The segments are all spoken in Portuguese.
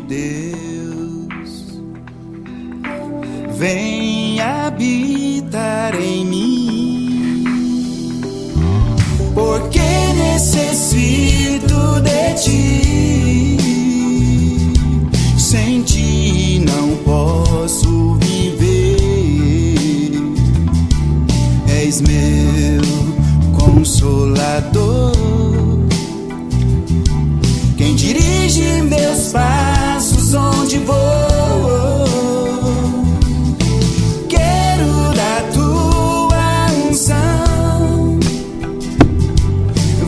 Deus, vem habitar em mim, porque necessito de ti. Sem ti não posso viver. És meu consolador, quem dirige meus passos onde vou. Quero da tua unção,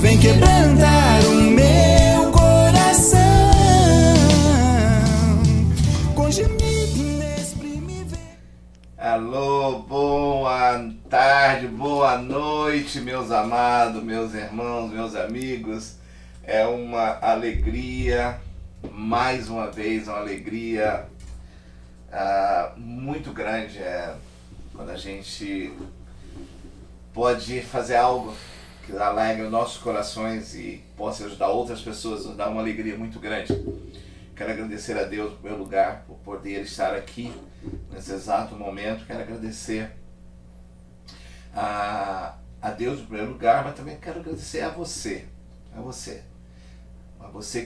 vem quebrantar o meu coração, com gemido inexprimível. Alô, boa tarde, boa noite, meus amados, meus irmãos, meus amigos. É uma alegria, mais uma vez, uma alegria muito grande quando a gente pode fazer algo que alegre os nossos corações e possa ajudar outras pessoas, nos dá uma alegria muito grande. Quero agradecer a Deus no meu lugar por poder estar aqui nesse exato momento. Quero agradecer a Deus no primeiro lugar, mas também quero agradecer a você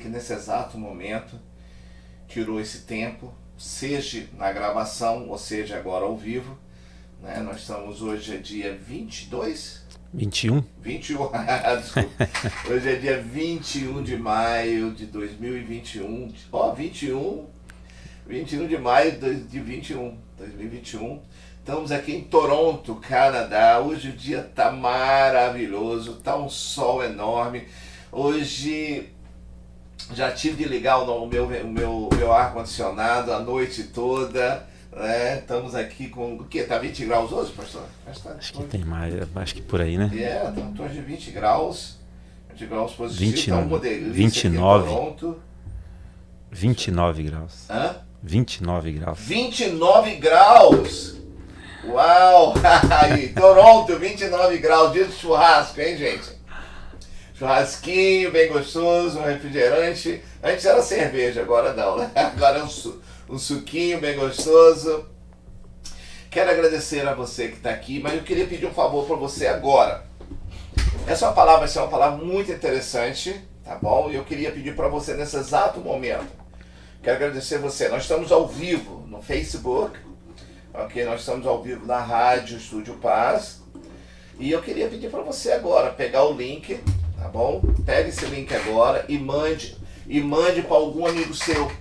que nesse exato momento tirou esse tempo, seja na gravação ou seja agora ao vivo, né? Nós estamos hoje dia 22? 21? 21, desculpa. Hoje é dia 21 de maio de 2021, 21 de maio de 2021. Estamos aqui em Toronto, Canadá. Hoje o dia está maravilhoso, está um sol enorme. Hoje já tive de ligar o meu ar-condicionado a noite toda, né? Estamos aqui com o quê? Tá 20 graus hoje, pastor? Acho que tem mais, acho que por aí, né? Estamos em torno de 20 graus. 20 graus positivos. 29. 29 graus. Hã? 29 graus. 29 graus! Uau! Aí, Toronto, 29 graus, dia de churrasco, hein, gente? Churrasquinho, bem gostoso, um refrigerante. Antes era cerveja, agora não, né? Agora é um suquinho bem gostoso. Quero agradecer a você que está aqui, mas eu queria pedir um favor para você agora. Essa palavra vai ser uma palavra muito interessante, tá bom? E eu queria pedir para você nesse exato momento. Quero agradecer você. Nós estamos ao vivo no Facebook, ok? Nós estamos ao vivo na rádio Estúdio Paz. E eu queria pedir para você agora pegar o link, tá bom? Pega esse link agora e mande para algum amigo seu,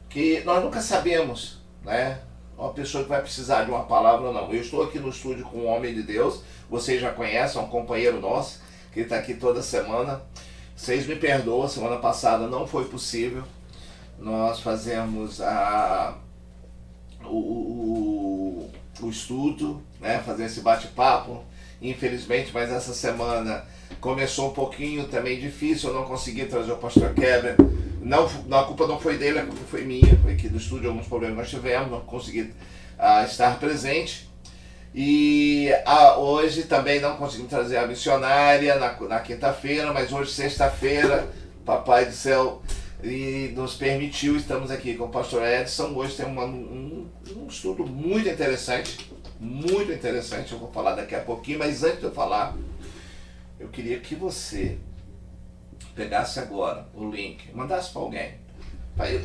que nós nunca sabemos, né? Uma pessoa que vai precisar de uma palavra ou não. Eu estou aqui no estúdio com um homem de Deus, vocês já conhecem, é um companheiro nosso, que está aqui toda semana. Vocês me perdoam, semana passada não foi possível. Nós fazemos o estudo, né? Fazer esse bate-papo, infelizmente, mas essa semana começou um pouquinho também difícil, eu não consegui trazer o pastor Kevin. Não, a culpa não foi dele, a culpa foi minha, foi aqui do estúdio, alguns problemas nós tivemos, não consegui estar presente. E hoje também não conseguimos trazer a missionária na quinta-feira, mas hoje, sexta-feira, Papai do Céu nos permitiu, estamos aqui com o pastor Edson. Hoje tem um estudo muito interessante, eu vou falar daqui a pouquinho, mas antes de eu falar, eu queria que você pegasse agora o link, mandasse para alguém.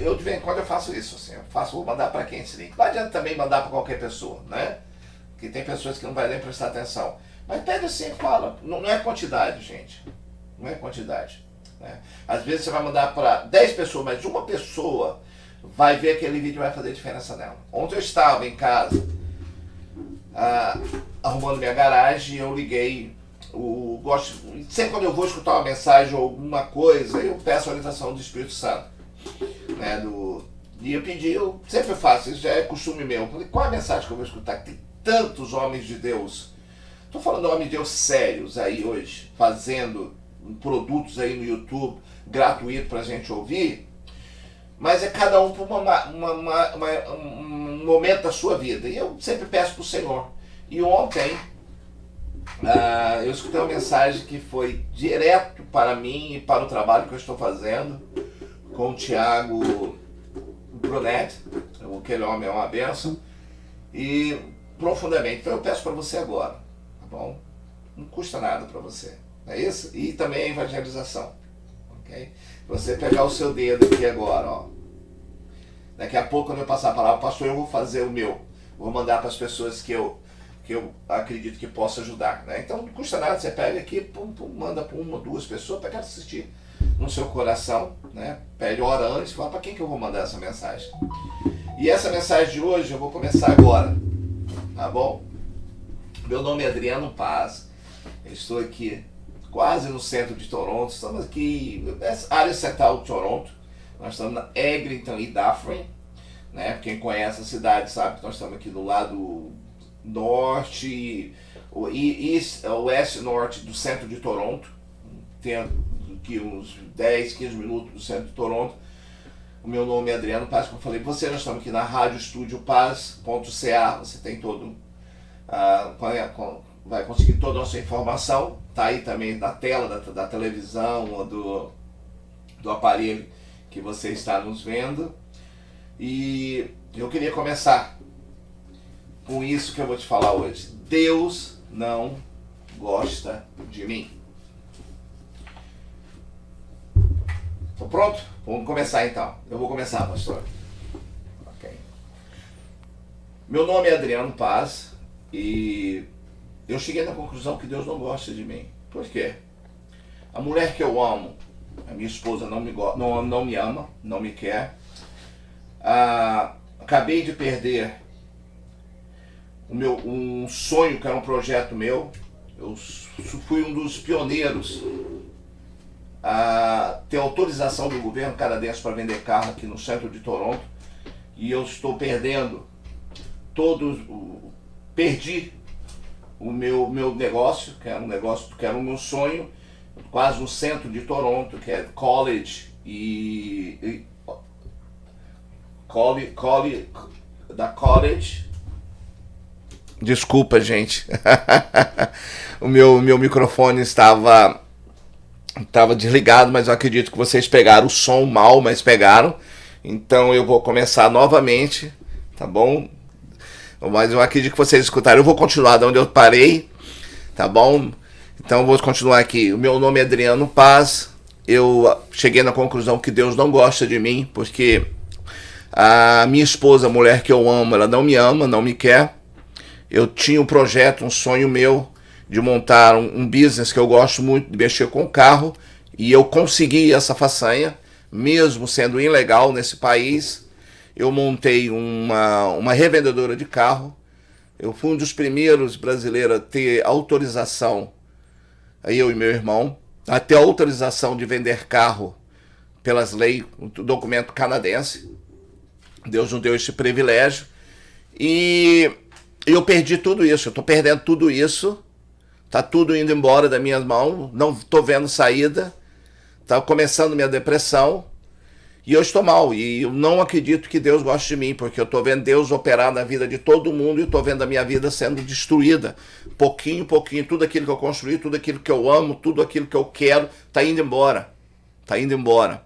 Eu de vez em quando eu faço isso, assim, vou mandar para quem esse link. Não adianta também mandar para qualquer pessoa, né? Porque tem pessoas que não vai nem prestar atenção. Mas pega assim e fala, não é quantidade, gente, não é quantidade, né? Às vezes você vai mandar para 10 pessoas, mas uma pessoa vai ver aquele vídeo e vai fazer diferença nela. Ontem eu estava em casa, arrumando minha garagem, e eu liguei. Sempre quando eu vou escutar uma mensagem ou alguma coisa, eu peço a orientação do Espírito Santo, né? E eu sempre faço, isso já é costume meu. Falei, qual é a mensagem que eu vou escutar? Tem tantos homens de Deus, estou falando de homens de Deus sérios aí hoje, fazendo produtos aí no YouTube, gratuito pra gente ouvir, mas é cada um por um momento da sua vida. E eu sempre peço pro Senhor. E ontem, eu escutei uma mensagem que foi direto para mim e para o trabalho que eu estou fazendo com o Tiago Brunet, aquele homem é uma bênção, e profundamente. Então eu peço para você agora, tá bom? Não custa nada para você, não é isso? E também a evangelização, ok? Você pegar o seu dedo aqui agora, ó. Daqui a pouco, quando eu passar a palavra, pastor, eu vou fazer o meu. Vou mandar para as pessoas que eu acredito que possa ajudar, né? Então não custa nada, você pega aqui, manda para uma ou duas pessoas para assistir no seu coração, né? Pede, ora antes, fala para quem que eu vou mandar essa mensagem. E essa mensagem de hoje eu vou começar agora, tá bom? Meu nome é Adriano Paz, eu estou aqui quase no centro de Toronto, estamos aqui, área central de Toronto, nós estamos na Eglinton e Dufferin, né? Quem conhece a cidade sabe que nós estamos aqui do lado norte, oeste-norte do centro de Toronto, tem aqui uns 10, 15 minutos do centro de Toronto. O meu nome é Adriano Paz, como eu falei para você, nós estamos aqui na Rádio Estúdio Paz.ca, você tem todo, vai conseguir toda a nossa informação, tá aí também na tela da televisão ou do aparelho que você está nos vendo. E eu queria começar com isso que eu vou te falar hoje. Deus não gosta de mim. Tô pronto? Vamos começar então. Eu vou começar, pastor. Ok. Meu nome é Adriano Paz e eu cheguei na conclusão que Deus não gosta de mim. Por quê? A mulher que eu amo, a minha esposa não me ama, não me quer. Acabei de perder um sonho que era um projeto meu. Eu fui um dos pioneiros a ter autorização do governo canadense para vender carro aqui no centro de Toronto, e eu estou perdendo perdi o meu negócio, que era um negócio, que era o meu sonho, quase no centro de Toronto, que é college college. Desculpa, gente. O meu microfone estava desligado, mas eu acredito que vocês pegaram o som mal, mas pegaram. Então eu vou começar novamente, tá bom? Mas eu acredito que vocês escutaram. Eu vou continuar de onde eu parei, tá bom? Então eu vou continuar aqui. O meu nome é Adriano Paz. Eu cheguei na conclusão que Deus não gosta de mim, porque a minha esposa, a mulher que eu amo, ela não me ama, não me quer. Eu tinha um projeto, um sonho meu, de montar um business que eu gosto muito de mexer com carro, e eu consegui essa façanha, mesmo sendo ilegal nesse país. Eu montei uma revendedora de carro. Eu fui um dos primeiros brasileiros a ter autorização, eu e meu irmão, a ter autorização de vender carro pelas leis, um documento canadense. Deus nos deu esse privilégio, e eu perdi tudo isso, eu estou perdendo tudo isso. Tá tudo indo embora das minhas mãos, não estou vendo saída, tá começando minha depressão, e eu estou mal, e eu não acredito que Deus goste de mim, porque eu estou vendo Deus operar na vida de todo mundo, e estou vendo a minha vida sendo destruída, pouquinho, pouquinho, tudo aquilo que eu construí, tudo aquilo que eu amo, tudo aquilo que eu quero, tá indo embora, tá indo embora.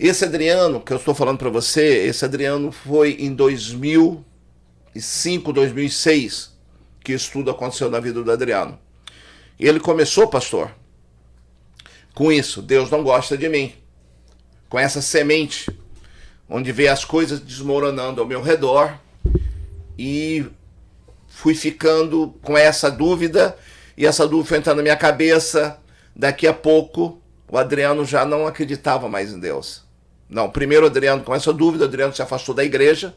Esse Adriano que eu estou falando para você, esse Adriano foi em 2005, 2006, que isso tudo aconteceu na vida do Adriano. E ele começou, pastor, com isso: Deus não gosta de mim. Com essa semente, onde vê as coisas desmoronando ao meu redor, e fui ficando com essa dúvida, e essa dúvida foi entrando na minha cabeça. Daqui a pouco, o Adriano já não acreditava mais em Deus. Não, primeiro o Adriano, com essa dúvida, o Adriano se afastou da igreja,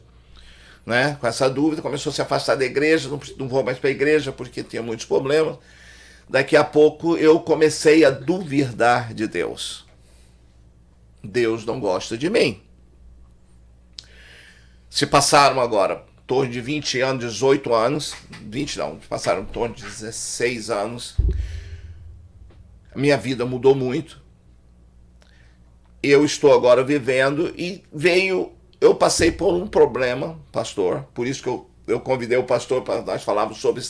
né? Com essa dúvida, começou a se afastar da igreja, não vou mais para a igreja porque tinha muitos problemas. Daqui a pouco eu comecei a duvidar de Deus. Deus não gosta de mim. Se passaram agora em torno de 20 anos, 18 anos, 20 não, passaram em torno de 16 anos. A minha vida mudou muito. Eu estou agora vivendo, e eu passei por um problema, pastor, por isso que eu convidei o pastor para nós falarmos sobre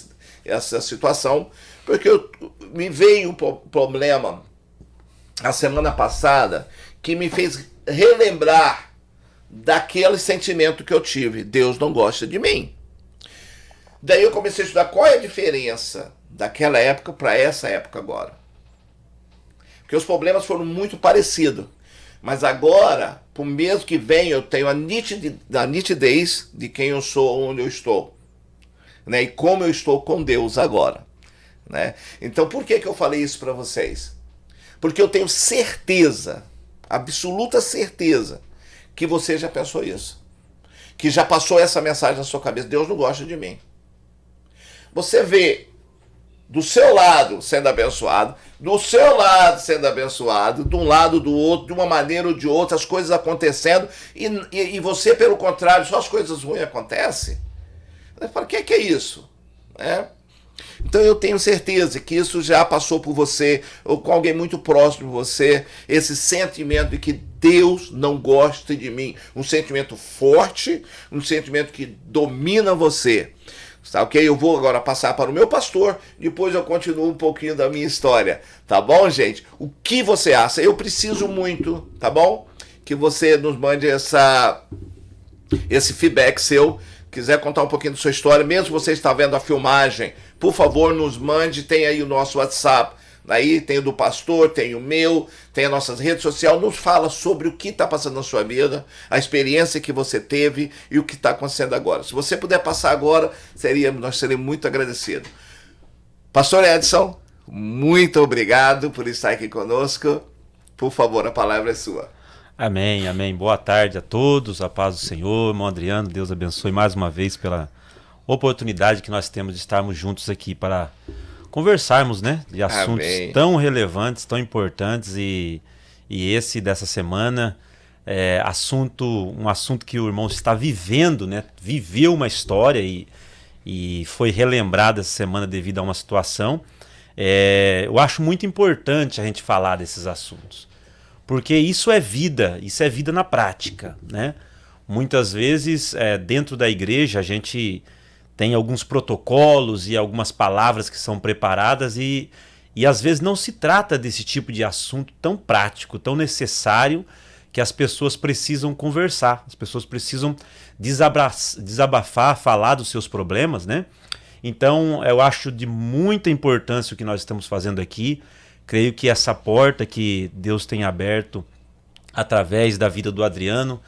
essa situação, porque me veio um problema a semana passada que me fez relembrar daquele sentimento que eu tive. Deus não gosta de mim. Daí eu comecei a estudar qual é a diferença daquela época para essa época agora. Porque os problemas foram muito parecidos. Mas agora, por mês que vem, eu tenho a nitidez de quem eu sou, onde eu estou. Né? E como eu estou com Deus agora. Né? Então, por que eu falei isso para vocês? Porque eu tenho certeza, absoluta certeza, que você já pensou isso. Que já passou essa mensagem na sua cabeça. Deus não gosta de mim. Você vê do seu lado sendo abençoado, do seu lado sendo abençoado, de um lado do outro, de uma maneira ou de outra, as coisas acontecendo, e você, pelo contrário, só as coisas ruins acontecem. Para que é isso? Então eu tenho certeza que isso já passou por você, ou com alguém muito próximo de você, esse sentimento de que Deus não gosta de mim. Um sentimento forte, um sentimento que domina você. Tá, ok? Eu vou agora passar para o meu pastor, depois eu continuo um pouquinho da minha história. Tá bom, gente? O que você acha? Eu preciso muito, tá bom? Que você nos mande esse feedback seu. Quiser contar um pouquinho da sua história, mesmo você está vendo a filmagem, por favor, nos mande. Tem aí o nosso WhatsApp. Aí tem o do pastor, tem o meu, tem as nossas redes sociais. Nos fala sobre o que está passando na sua vida, a experiência que você teve e o que está acontecendo agora. Se você puder passar agora, nós seríamos muito agradecidos. Pastor Edson, muito obrigado por estar aqui conosco. Por favor, a palavra é sua. Amém, amém. Boa tarde a todos, a paz do Senhor. Irmão Adriano, Deus abençoe mais uma vez pela oportunidade que nós temos de estarmos juntos aqui para conversarmos, né, de assuntos tão relevantes, tão importantes, e esse dessa semana um assunto que o irmão está vivendo, né, viveu uma história e foi relembrado essa semana devido a uma situação. Eu acho muito importante a gente falar desses assuntos, porque isso é vida na prática, né? Muitas vezes dentro da igreja a gente tem alguns protocolos e algumas palavras que são preparadas e às vezes não se trata desse tipo de assunto tão prático, tão necessário, que as pessoas precisam conversar, as pessoas precisam desabafar, falar dos seus problemas, né? Então eu acho de muita importância o que nós estamos fazendo aqui. Creio que essa porta que Deus tem aberto através da vida do Adriano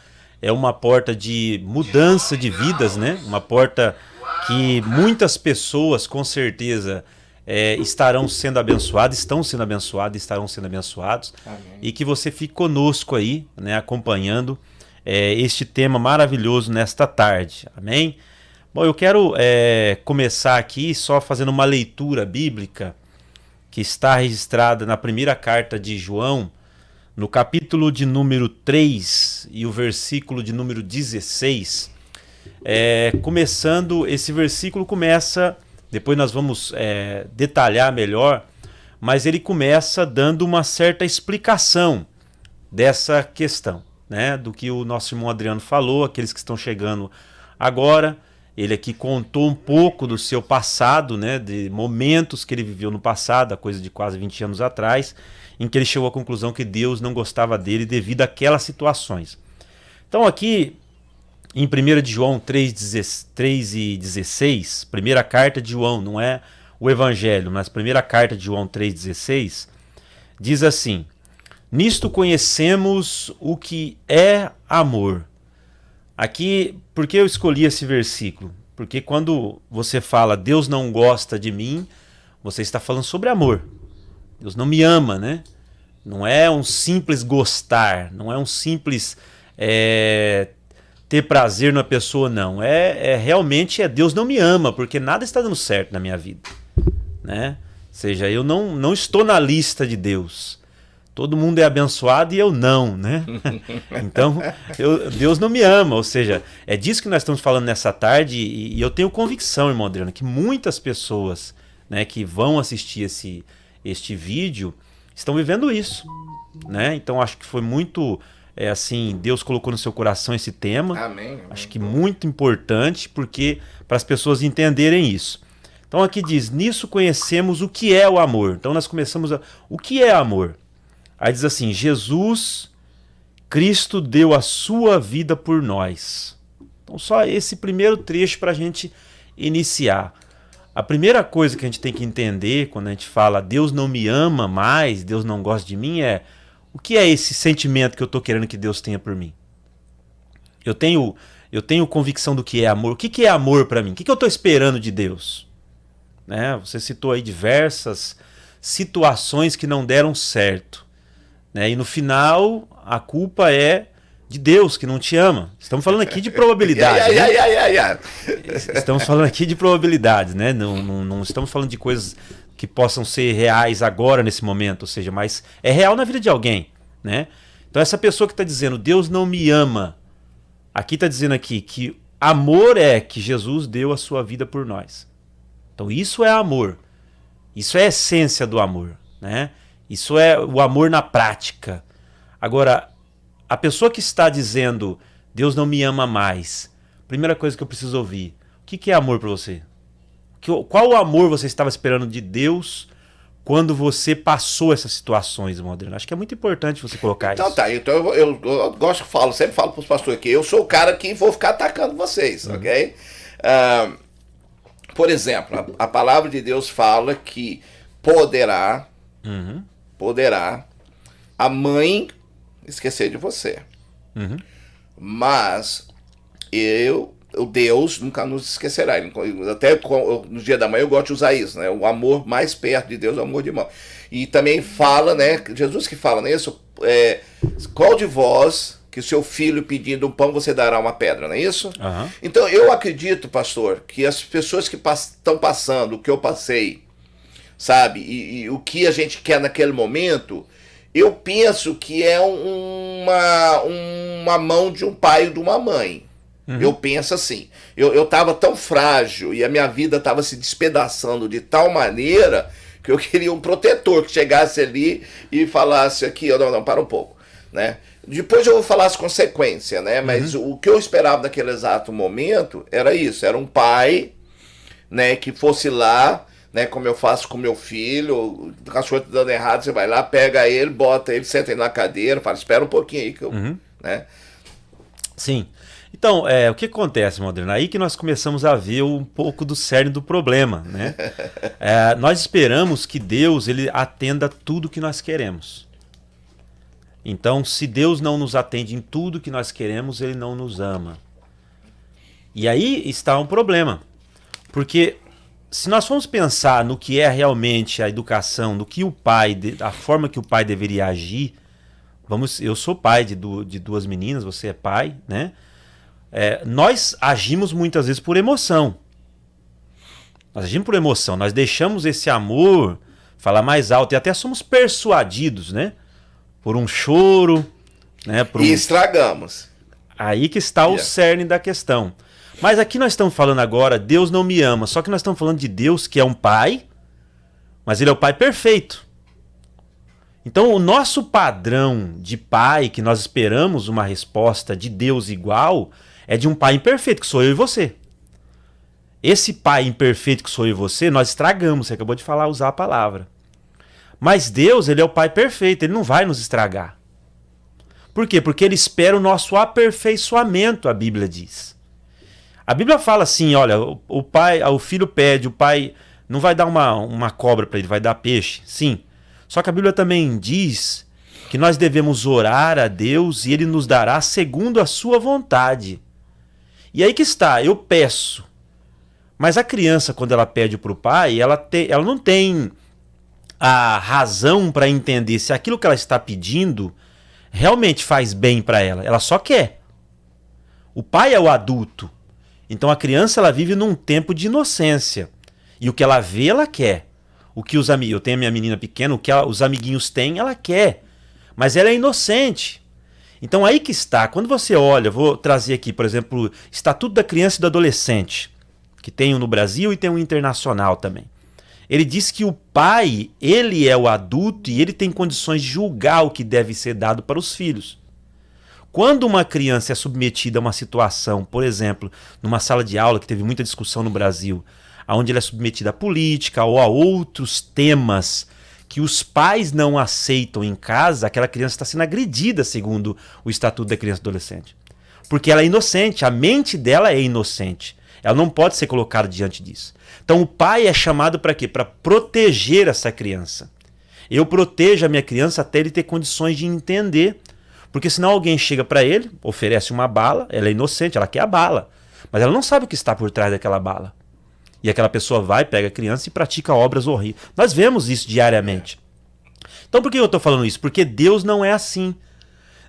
é uma porta de mudança de vidas, né? Uma porta que muitas pessoas, com certeza, estarão sendo abençoadas, estão sendo abençoadas, estarão sendo abençoados. Amém. E que você fique conosco aí, né, acompanhando este tema maravilhoso nesta tarde. Amém? Bom, eu quero começar aqui só fazendo uma leitura bíblica que está registrada na primeira carta de João, no capítulo de número 3 e o versículo de número 16. Começando, esse versículo começa, depois nós vamos detalhar melhor, mas ele começa dando uma certa explicação dessa questão, né, do que o nosso irmão Adriano falou. Aqueles que estão chegando agora, ele aqui contou um pouco do seu passado, né, de momentos que ele viveu no passado, a coisa de quase 20 anos atrás, em que ele chegou à conclusão que Deus não gostava dele devido àquelas situações. Então aqui, em 1 de João 3 e 16, primeira carta de João, não é o Evangelho, mas primeira carta de João 3,16, diz assim: nisto conhecemos o que é amor. Aqui, por que eu escolhi esse versículo? Porque quando você fala Deus não gosta de mim, você está falando sobre amor. Deus não me ama, né? Não é um simples gostar, não é um simples ter prazer na pessoa, não. Realmente Deus não me ama, porque nada está dando certo na minha vida, né? Ou seja, eu não estou na lista de Deus. Todo mundo é abençoado e eu não, né? Então, Deus não me ama. Ou seja, é disso que nós estamos falando nessa tarde, e eu tenho convicção, irmão Adriano, que muitas pessoas, né, que vão assistir este vídeo estão vivendo isso, né? Então, acho que foi muito, assim, Deus colocou no seu coração esse tema. Amém. Acho que muito importante, porque para as pessoas entenderem isso. Então, aqui diz, nisso conhecemos o que é o amor. Então, nós começamos o que é amor? Aí diz assim, Jesus Cristo deu a sua vida por nós. Então só esse primeiro trecho para a gente iniciar. A primeira coisa que a gente tem que entender quando a gente fala Deus não me ama mais, Deus não gosta de mim, é o que é esse sentimento que eu estou querendo que Deus tenha por mim? Eu tenho convicção do que é amor. O que é amor para mim? O que eu estou esperando de Deus? Né? Você citou aí diversas situações que não deram certo. Né? E no final, a culpa é de Deus, que não te ama. Estamos falando aqui de probabilidade. Né? Estamos falando aqui de probabilidades, né? Não estamos falando de coisas que possam ser reais agora, nesse momento. Ou seja, mas é real na vida de alguém. Né? Então essa pessoa que está dizendo, Deus não me ama, aqui está dizendo aqui que amor é que Jesus deu a sua vida por nós. Então isso é amor. Isso é a essência do amor. Né? Isso é o amor na prática. Agora, a pessoa que está dizendo Deus não me ama mais, primeira coisa que eu preciso ouvir, o que é amor para você? Qual amor você estava esperando de Deus quando você passou essas situações, irmão Adriano? Acho que é muito importante você colocar então, isso. Tá, então eu gosto que falo, sempre falo para os pastores aqui, eu sou o cara que vou ficar atacando vocês, ok? Por exemplo, a palavra de Deus fala que poderá a mãe esquecer de você. Mas o Deus nunca nos esquecerá. Até no dia da mãe eu gosto de usar isso, né? O amor mais perto de Deus é o amor de irmão. E também fala, né? Jesus que fala nisso, qual de vós que o seu filho pedindo um pão você dará uma pedra, não é isso? Então eu acredito, pastor, que as pessoas que estão passando o que eu passei, sabe, e o que a gente quer naquele momento, eu penso que é uma mão de um pai e de uma mãe. Eu penso assim. Eu estava tão frágil e a minha vida estava se despedaçando de tal maneira que eu queria um protetor que chegasse ali e falasse aqui, não, para um pouco, né? Depois eu vou falar as consequências, né? Mas o que eu esperava naquele exato momento era isso, era um pai, né, que fosse lá, né, como eu faço com meu filho, o cachorro tá dando errado, você vai lá, pega ele, bota ele, senta ele na cadeira, fala, espera um pouquinho aí que eu, né? Sim. Então, o que acontece, Moderno? Aí que nós começamos a ver um pouco do cerne do problema, né? Nós esperamos que Deus ele atenda tudo que nós queremos. Então, se Deus não nos atende em tudo que nós queremos, ele não nos ama. E aí está um problema. Porque se nós formos pensar no que é realmente a educação, no que o pai, a forma que o pai deveria agir, eu sou pai de duas meninas, você é pai, né? Nós agimos muitas vezes por emoção. Nós agimos por emoção, nós deixamos esse amor falar mais alto e até somos persuadidos, né? Por um choro, né? E estragamos. Aí que está o cerne da questão. Mas aqui nós estamos falando agora, Deus não me ama, só que nós estamos falando de Deus que é um pai, mas ele é o pai perfeito. Então o nosso padrão de pai, que nós esperamos uma resposta de Deus igual, é de um pai imperfeito, que sou eu e você. Esse pai imperfeito que sou eu e você, nós estragamos, você acabou de falar, usar a palavra. Mas Deus, ele é o pai perfeito, ele não vai nos estragar. Por quê? Porque ele espera o nosso aperfeiçoamento, a Bíblia diz. A Bíblia fala assim, olha, o filho pede, o pai não vai dar uma cobra para ele, vai dar peixe, sim. Só que a Bíblia também diz que nós devemos orar a Deus e ele nos dará segundo a sua vontade. E aí que está, eu peço. Mas a criança, quando ela pede para o pai, ela não tem a razão para entender se aquilo que ela está pedindo realmente faz bem para ela. Ela só quer. O pai é o adulto. Então a criança ela vive num tempo de inocência. E o que ela vê, ela quer. O que os amigos, eu tenho a minha menina pequena, o que os amiguinhos têm, ela quer. Mas ela é inocente. Então aí que está. Quando você olha, vou trazer aqui, por exemplo, Estatuto da Criança e do Adolescente, que tem um no Brasil e tem um internacional também. Ele diz que o pai, ele é o adulto e ele tem condições de julgar o que deve ser dado para os filhos. Quando uma criança é submetida a uma situação, por exemplo, numa sala de aula, que teve muita discussão no Brasil, onde ela é submetida à política ou a outros temas que os pais não aceitam em casa, aquela criança está sendo agredida segundo o Estatuto da Criança e do Adolescente. Porque ela é inocente, a mente dela é inocente. Ela não pode ser colocada diante disso. Então o pai é chamado para quê? Para proteger essa criança. Eu protejo a minha criança até ele ter condições de entender. Porque senão alguém chega para ele, oferece uma bala, ela é inocente, ela quer a bala. Mas ela não sabe o que está por trás daquela bala. E aquela pessoa vai, pega a criança e pratica obras horríveis. Nós vemos isso diariamente. Então por que eu estou falando isso? Porque Deus não é assim.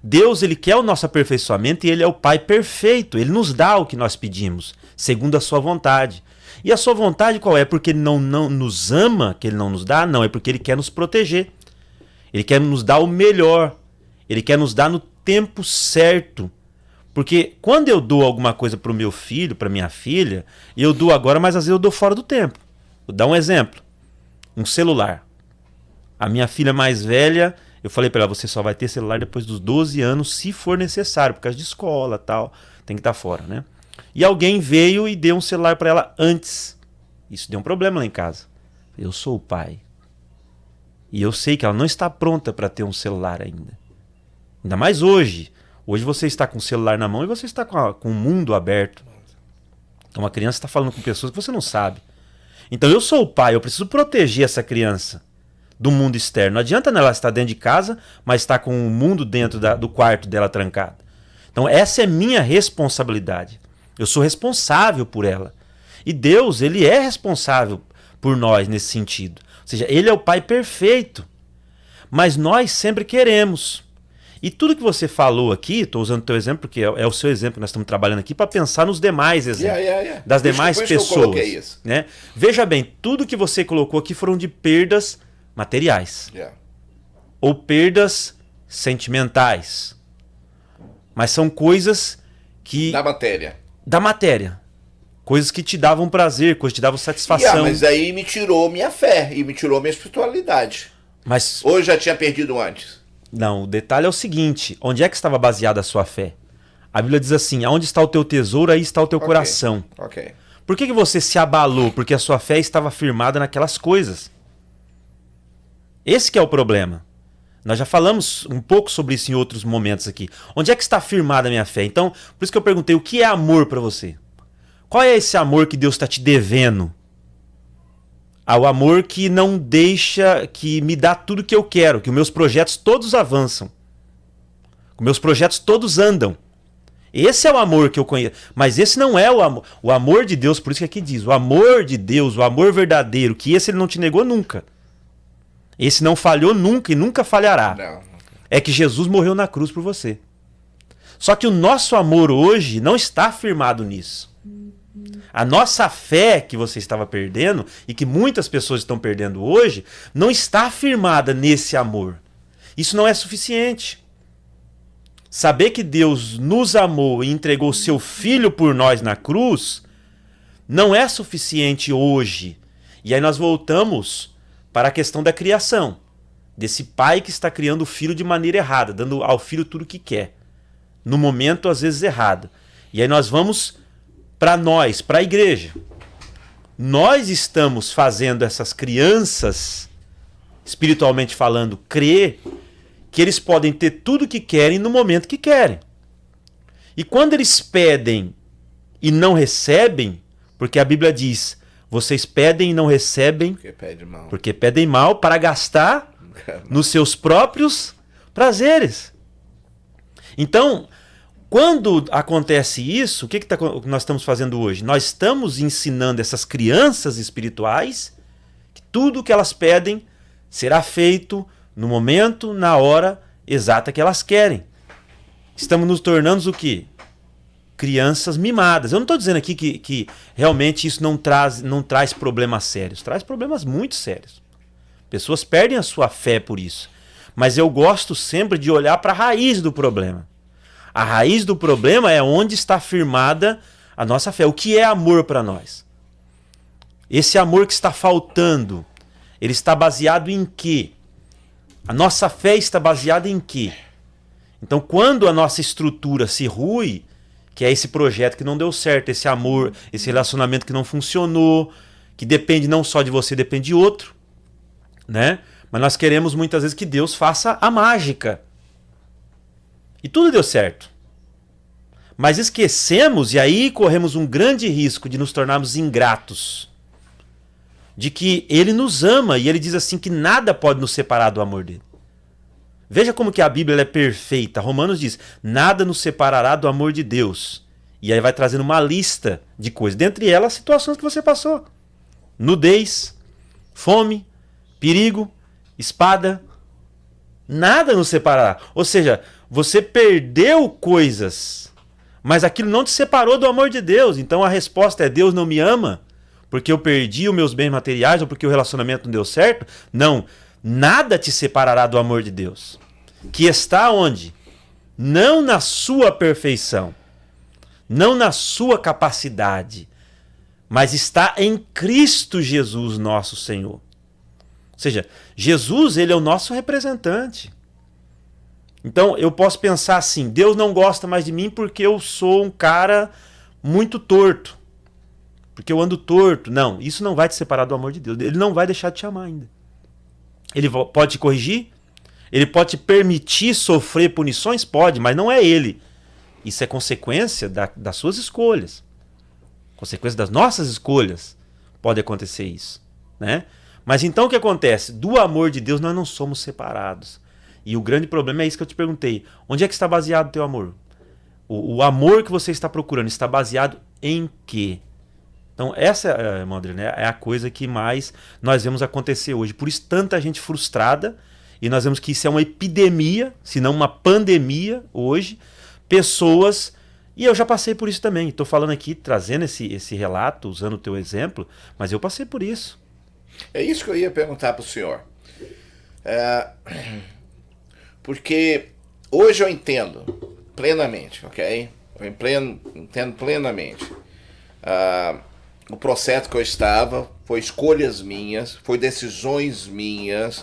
Deus, ele quer o nosso aperfeiçoamento e ele é o Pai perfeito. Ele nos dá o que nós pedimos, segundo a sua vontade. E a sua vontade qual é? Porque ele não nos ama, que ele não nos dá? Não, é porque ele quer nos proteger. Ele quer nos dar o melhor. Ele quer nos dar no tempo certo. Porque quando eu dou alguma coisa para o meu filho, para minha filha, eu dou agora, mas às vezes eu dou fora do tempo. Vou dar um exemplo. Um celular. A minha filha mais velha, eu falei para ela, você só vai ter celular depois dos 12 anos, se for necessário, por causa de escola e tal, tem que estar fora, né? E alguém veio e deu um celular para ela antes. Isso deu um problema lá em casa. Eu sou o pai. E eu sei que ela não está pronta para ter um celular ainda. Ainda mais hoje. Hoje você está com o celular na mão e você está com o mundo aberto. Então uma criança está falando com pessoas que você não sabe. Então eu sou o pai, eu preciso proteger essa criança do mundo externo. Não adianta ela estar dentro de casa, mas estar com o mundo dentro do quarto dela trancado. Então essa é minha responsabilidade. Eu sou responsável por ela. E Deus, ele é responsável por nós nesse sentido. Ou seja, ele é o pai perfeito. Mas nós sempre queremos. E tudo que você falou aqui, estou usando o teu exemplo, porque é o seu exemplo que nós estamos trabalhando aqui, para pensar nos demais exemplos, das demais pessoas. Né? Veja bem, tudo que você colocou aqui foram de perdas materiais. Ou perdas sentimentais. Mas são coisas que... Da matéria. Coisas que te davam prazer, coisas que te davam satisfação. Mas aí me tirou minha fé e me tirou minha espiritualidade. Mas... Ou eu já tinha perdido antes? Não, o detalhe é o seguinte, onde é que estava baseada a sua fé? A Bíblia diz assim, aonde está o teu tesouro, aí está o teu coração. Por que você se abalou? Porque a sua fé estava firmada naquelas coisas. Esse que é o problema. Nós já falamos um pouco sobre isso em outros momentos aqui. Onde é que está firmada a minha fé? Então, por isso que eu perguntei, o que é amor para você? Qual é esse amor que Deus está te devendo? O amor que não deixa, que me dá tudo que eu quero, que os meus projetos todos avançam. Que os meus projetos todos andam. Esse é o amor que eu conheço. Mas esse não é o amor. O amor de Deus, por isso que aqui diz, o amor de Deus, o amor verdadeiro, que esse ele não te negou nunca. Esse não falhou nunca e nunca falhará. Não. É que Jesus morreu na cruz por você. Só que o nosso amor hoje não está firmado nisso. A nossa fé que você estava perdendo e que muitas pessoas estão perdendo hoje não está firmada nesse amor. Isso não é suficiente. Saber que Deus nos amou e entregou seu Filho por nós na cruz não é suficiente hoje. E aí nós voltamos para a questão da criação. Desse pai que está criando o filho de maneira errada, dando ao filho tudo o que quer. No momento, às vezes, errado. E aí nós vamos para nós, para a igreja. Nós estamos fazendo essas crianças, espiritualmente falando, crer que eles podem ter tudo o que querem no momento que querem. E quando eles pedem e não recebem, porque a Bíblia diz, vocês pedem e não recebem porque pedem mal para gastar nos seus próprios prazeres. Então, quando acontece isso, o que nós estamos fazendo hoje? Nós estamos ensinando essas crianças espirituais que tudo o que elas pedem será feito no momento, na hora exata que elas querem. Estamos nos tornando o quê? Crianças mimadas. Eu não estou dizendo aqui que realmente isso não traz problemas sérios. Traz problemas muito sérios. Pessoas perdem a sua fé por isso. Mas eu gosto sempre de olhar para a raiz do problema. A raiz do problema é onde está firmada a nossa fé. O que é amor para nós? Esse amor que está faltando, ele está baseado em quê? A nossa fé está baseada em quê? Então, quando a nossa estrutura se rui, que é esse projeto que não deu certo, esse amor, esse relacionamento que não funcionou, que depende não só de você, depende de outro, né? Mas nós queremos muitas vezes que Deus faça a mágica. E tudo deu certo. Mas esquecemos, e aí corremos um grande risco de nos tornarmos ingratos. De que Ele nos ama, e Ele diz assim que nada pode nos separar do amor dele. Veja como que a Bíblia ela é perfeita. Romanos diz, nada nos separará do amor de Deus. E aí vai trazendo uma lista de coisas. Dentre elas, situações que você passou. Nudez, fome, perigo, espada. Nada nos separará. Ou seja, você perdeu coisas, mas aquilo não te separou do amor de Deus. Então a resposta é, Deus não me ama porque eu perdi os meus bens materiais ou porque o relacionamento não deu certo? Não. Nada te separará do amor de Deus. Que está onde? Não na sua perfeição. Não na sua capacidade. Mas está em Cristo Jesus, nosso Senhor. Ou seja, Jesus, ele é o nosso representante. Então eu posso pensar assim, Deus não gosta mais de mim porque eu sou um cara muito torto. Porque eu ando torto. Não, isso não vai te separar do amor de Deus. Ele não vai deixar de te amar ainda. Ele pode te corrigir? Ele pode te permitir sofrer punições? Pode, mas não é ele. Isso é consequência das suas escolhas. Consequência das nossas escolhas. Pode acontecer isso, né? Mas então o que acontece? Do amor de Deus nós não somos separados. E o grande problema é isso que eu te perguntei. Onde é que está baseado o teu amor? O amor que você está procurando está baseado em quê? Então essa, irmão André, né, é a coisa que mais nós vemos acontecer hoje. Por isso tanta gente frustrada, e nós vemos que isso é uma epidemia, se não uma pandemia hoje. Pessoas, e eu já passei por isso também, estou falando aqui, trazendo esse relato, usando o teu exemplo, mas eu passei por isso. É isso que eu ia perguntar para o senhor. Porque hoje eu entendo plenamente, ok? Eu entendo plenamente. O processo que eu estava, foi escolhas minhas, foi decisões minhas,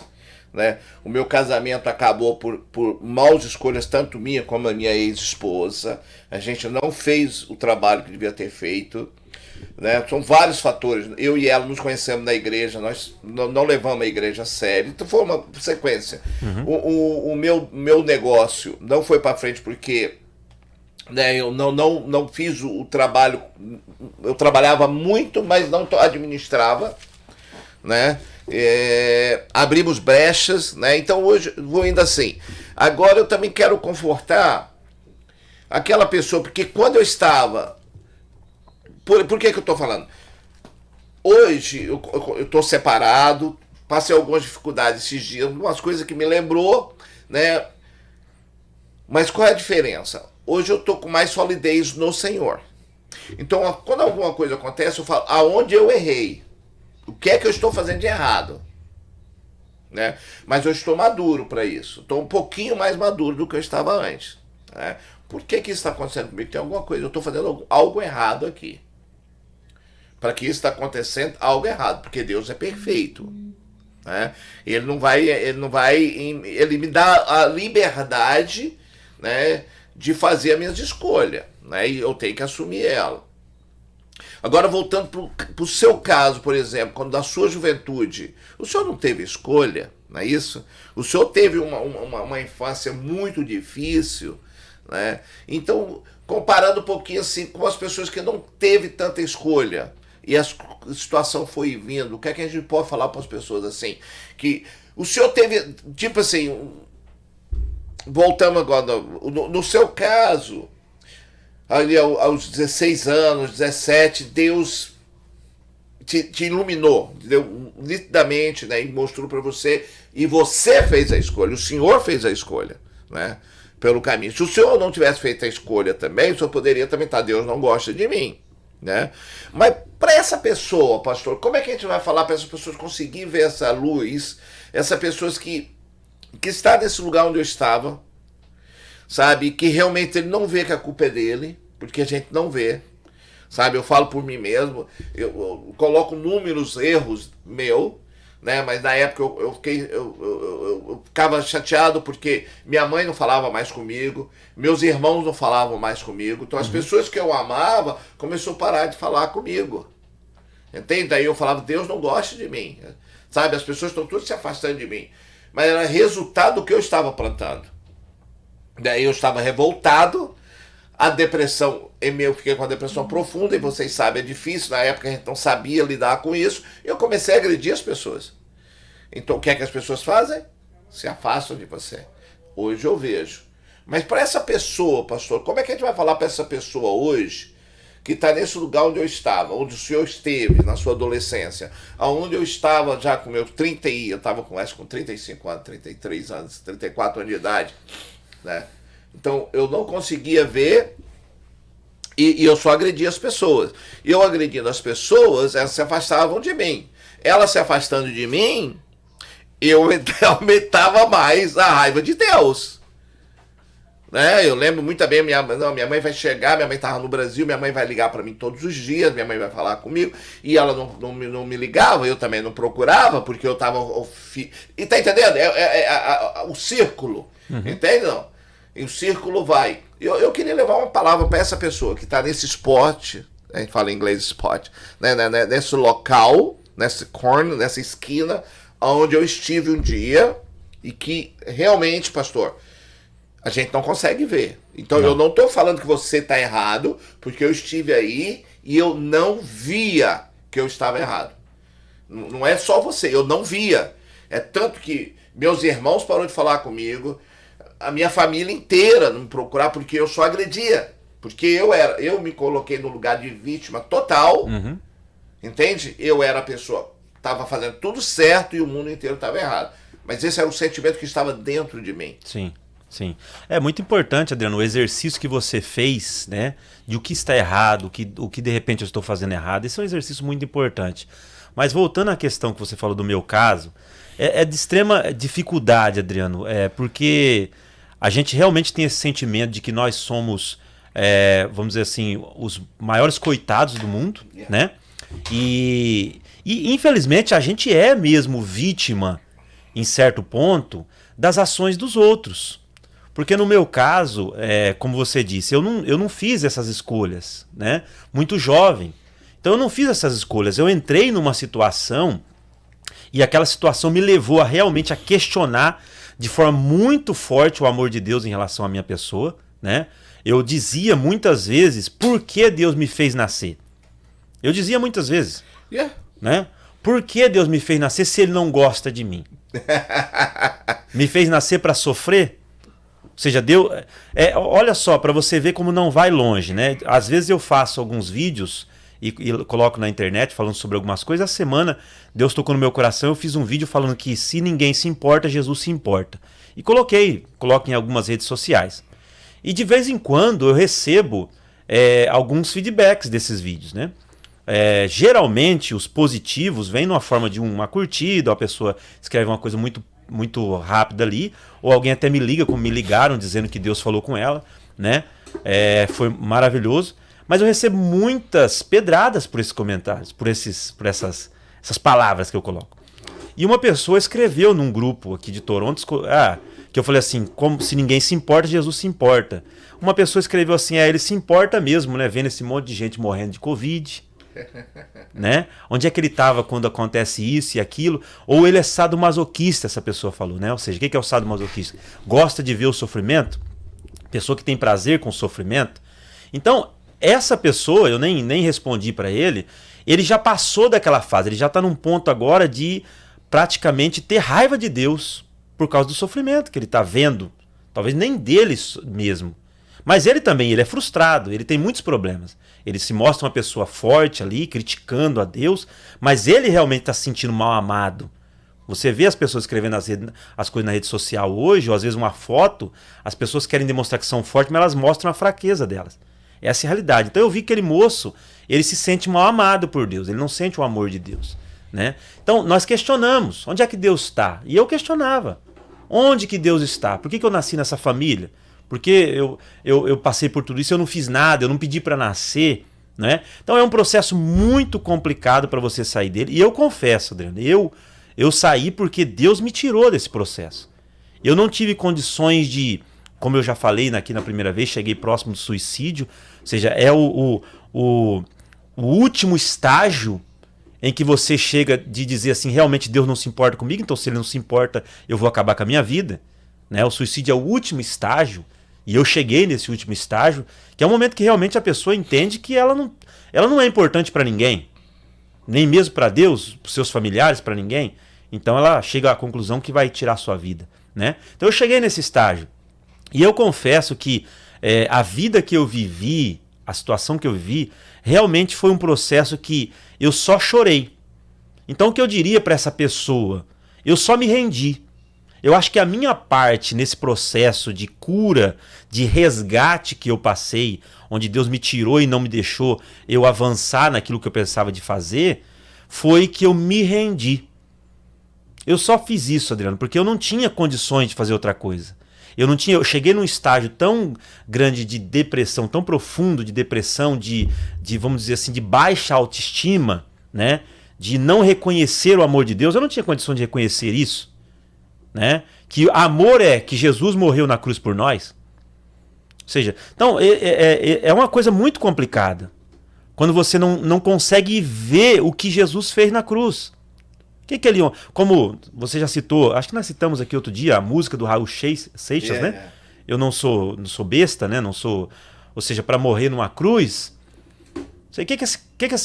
né? O meu casamento acabou por maus escolhas, tanto minha como a minha ex-esposa. A gente não fez o trabalho que devia ter feito, né? São vários fatores. Eu e ela nos conhecemos na igreja, nós não levamos a igreja a sério, então foi uma sequência. O meu negócio não foi para frente porque, né, eu não fiz o trabalho. Eu trabalhava muito, mas não administrava, né? Abrimos brechas, né? Então hoje vou indo assim. Agora eu também quero confortar aquela pessoa, porque quando eu estava... Por que eu estou falando? Hoje eu estou separado, passei algumas dificuldades esses dias, umas coisas que me lembrou, né? Mas qual é a diferença? Hoje eu estou com mais solidez no Senhor. Então, quando alguma coisa acontece, eu falo, aonde eu errei? O que é que eu estou fazendo de errado? Né? Mas eu estou maduro para isso. Estou um pouquinho mais maduro do que eu estava antes. Né? Por que isso está acontecendo comigo? Tem alguma coisa, eu estou fazendo algo errado aqui. Para que isso está acontecendo, algo errado. Porque Deus é perfeito. Né? Ele me dá a liberdade, né, de fazer as minhas escolhas, né, e eu tenho que assumir ela. Agora, voltando para o seu caso, por exemplo, quando da sua juventude, o senhor não teve escolha, não é isso? O senhor teve uma infância muito difícil, né? Então, comparando um pouquinho assim com as pessoas que não teve tanta escolha, e a situação foi vindo, o que é que a gente pode falar para as pessoas assim? Que o senhor teve, tipo assim, voltamos agora, no seu caso, ali aos 16 anos, 17, Deus te iluminou, deu nitidamente, né, e mostrou para você, e você fez a escolha, o Senhor fez a escolha, né, pelo caminho. Se o Senhor não tivesse feito a escolha também, o Senhor poderia também estar, Deus não gosta de mim, né? Mas para essa pessoa, pastor, como é que a gente vai falar para essas pessoas conseguir ver essa luz, essas pessoas que está nesse lugar onde eu estava, sabe, que realmente ele não vê que a culpa é dele, porque a gente não vê, sabe, eu falo por mim mesmo, eu coloco números, erros meu, né, mas na época eu ficava chateado porque minha mãe não falava mais comigo, meus irmãos não falavam mais comigo, então as pessoas que eu amava começou a parar de falar comigo, entende? Daí eu falava, Deus não gosta de mim, sabe? As pessoas estão todas se afastando de mim. Mas era resultado do que eu estava plantando. Daí eu estava revoltado, a depressão, eu fiquei com a depressão profunda, e vocês sabem, é difícil, na época a gente não sabia lidar com isso, eu comecei a agredir as pessoas. Então o que é que as pessoas fazem? Se afastam de você. Hoje eu vejo. Mas para essa pessoa, pastor, como é que a gente vai falar para essa pessoa hoje, que está nesse lugar onde eu estava, onde o senhor esteve na sua adolescência, onde eu estava já com meus 30 e eu estava com 35 anos, 33 anos, 34 anos de idade, né? Então eu não conseguia ver e eu só agredia as pessoas. E eu agredindo as pessoas, elas se afastavam de mim. Elas se afastando de mim, eu aumentava mais a raiva de Deus. Né? Eu lembro muito bem, minha mãe vai chegar, minha mãe estava no Brasil, minha mãe vai ligar para mim todos os dias, minha mãe vai falar comigo, e ela não me ligava, eu também não procurava, porque eu estava... E tá entendendo? O círculo, entende não? E o círculo vai. Eu queria levar uma palavra para essa pessoa que está nesse esporte, a gente fala em inglês esporte, né? Nesse local, nesse corner, nessa esquina, onde eu estive um dia, e que realmente, pastor, a gente não consegue ver. Então eu não estou falando que você está errado, porque eu estive aí e eu não via que eu estava errado. Não é só você, eu não via. É tanto que meus irmãos pararam de falar comigo, a minha família inteira não me procurar, porque eu só agredia. Porque eu me coloquei no lugar de vítima total, entende? Eu era a pessoa que estava fazendo tudo certo e o mundo inteiro estava errado. Mas esse era o sentimento que estava dentro de mim. Sim. Sim. É muito importante, Adriano, o exercício que você fez, né? De o que está errado, o que de repente eu estou fazendo errado. Esse é um exercício muito importante. Mas voltando à questão que você falou do meu caso, é de extrema dificuldade, Adriano, porque a gente realmente tem esse sentimento de que nós somos, vamos dizer assim, os maiores coitados do mundo, né? E infelizmente a gente é mesmo vítima, em certo ponto, das ações dos outros. Porque no meu caso, como você disse, eu não fiz essas escolhas, né? Muito jovem. Então eu não fiz essas escolhas. Eu entrei numa situação e aquela situação me levou realmente a questionar de forma muito forte o amor de Deus em relação à minha pessoa, né? Eu dizia muitas vezes, por que Deus me fez nascer? Eu dizia muitas vezes, né? Por que Deus me fez nascer se Ele não gosta de mim? Me fez nascer para sofrer? Ou seja, Deus... olha só, para você ver como não vai longe, né? Às vezes eu faço alguns vídeos e coloco na internet falando sobre algumas coisas. A semana, Deus tocou no meu coração, eu fiz um vídeo falando que se ninguém se importa, Jesus se importa. E coloco em algumas redes sociais. E de vez em quando eu recebo alguns feedbacks desses vídeos, né? Geralmente os positivos vêm numa forma de uma curtida, a pessoa escreve uma coisa muito, muito rápida ali, ou alguém até me liga, como me ligaram, dizendo que Deus falou com ela, né? Foi maravilhoso. Mas eu recebo muitas pedradas por esses comentários, por essas palavras que eu coloco. E uma pessoa escreveu num grupo aqui de Toronto, que eu falei assim, como se ninguém se importa, Jesus se importa. Uma pessoa escreveu assim, ele se importa mesmo, né? Vendo esse monte de gente morrendo de Covid. Né? Onde é que ele estava quando acontece isso e aquilo? Ou ele é sadomasoquista, essa pessoa falou, né? Ou seja, o que é o sadomasoquista? Gosta de ver o sofrimento? Pessoa que tem prazer com o sofrimento? Então, essa pessoa, eu nem respondi para ele, ele já passou daquela fase, ele já está num ponto agora de praticamente ter raiva de Deus por causa do sofrimento que ele está vendo, talvez nem dele mesmo. Mas ele também, ele é frustrado, ele tem muitos problemas. Ele se mostra uma pessoa forte ali, criticando a Deus, mas ele realmente está se sentindo mal amado. Você vê as pessoas escrevendo as coisas na rede social hoje, ou às vezes uma foto, as pessoas querem demonstrar que são fortes, mas elas mostram a fraqueza delas. Essa é a realidade. Então eu vi que aquele moço, ele se sente mal amado por Deus, ele não sente o amor de Deus, né? Então nós questionamos, onde é que Deus está? E eu questionava, onde que Deus está? Por que eu nasci nessa família? Porque eu passei por tudo isso, eu não fiz nada, eu não pedi para nascer, né? Então é um processo muito complicado para você sair dele. E eu confesso, Adriano, eu saí porque Deus me tirou desse processo. Eu não tive condições de, como eu já falei aqui na primeira vez, cheguei próximo do suicídio. Ou seja, é o último estágio em que você chega de dizer assim, realmente Deus não se importa comigo, então se ele não se importa, eu vou acabar com a minha vida. Né? O suicídio é o último estágio, e eu cheguei nesse último estágio, que é o momento que realmente a pessoa entende que ela não é importante para ninguém, nem mesmo para Deus, para seus familiares, para ninguém. Então ela chega à conclusão que vai tirar a sua vida. Né? Então eu cheguei nesse estágio, e eu confesso que a vida que eu vivi, a situação que eu vivi, realmente foi um processo que eu só chorei. Então o que eu diria para essa pessoa? Eu só me rendi. Eu acho que a minha parte nesse processo de cura, de resgate que eu passei, onde Deus me tirou e não me deixou eu avançar naquilo que eu pensava de fazer, foi que eu me rendi. Eu só fiz isso, Adriano, porque eu não tinha condições de fazer outra coisa. Eu cheguei num estágio tão grande de depressão, tão profundo de depressão, de vamos dizer assim, de baixa autoestima, né? De não reconhecer o amor de Deus. Eu não tinha condição de reconhecer isso, né? Que amor é que Jesus morreu na cruz por nós. Ou seja, então é uma coisa muito complicada quando você não consegue ver o que Jesus fez na cruz. Que ele, como você já citou, acho que nós citamos aqui outro dia a música do Raul Seixas, né? Eu não sou besta, né? Não sou, ou seja, para morrer numa cruz. Sei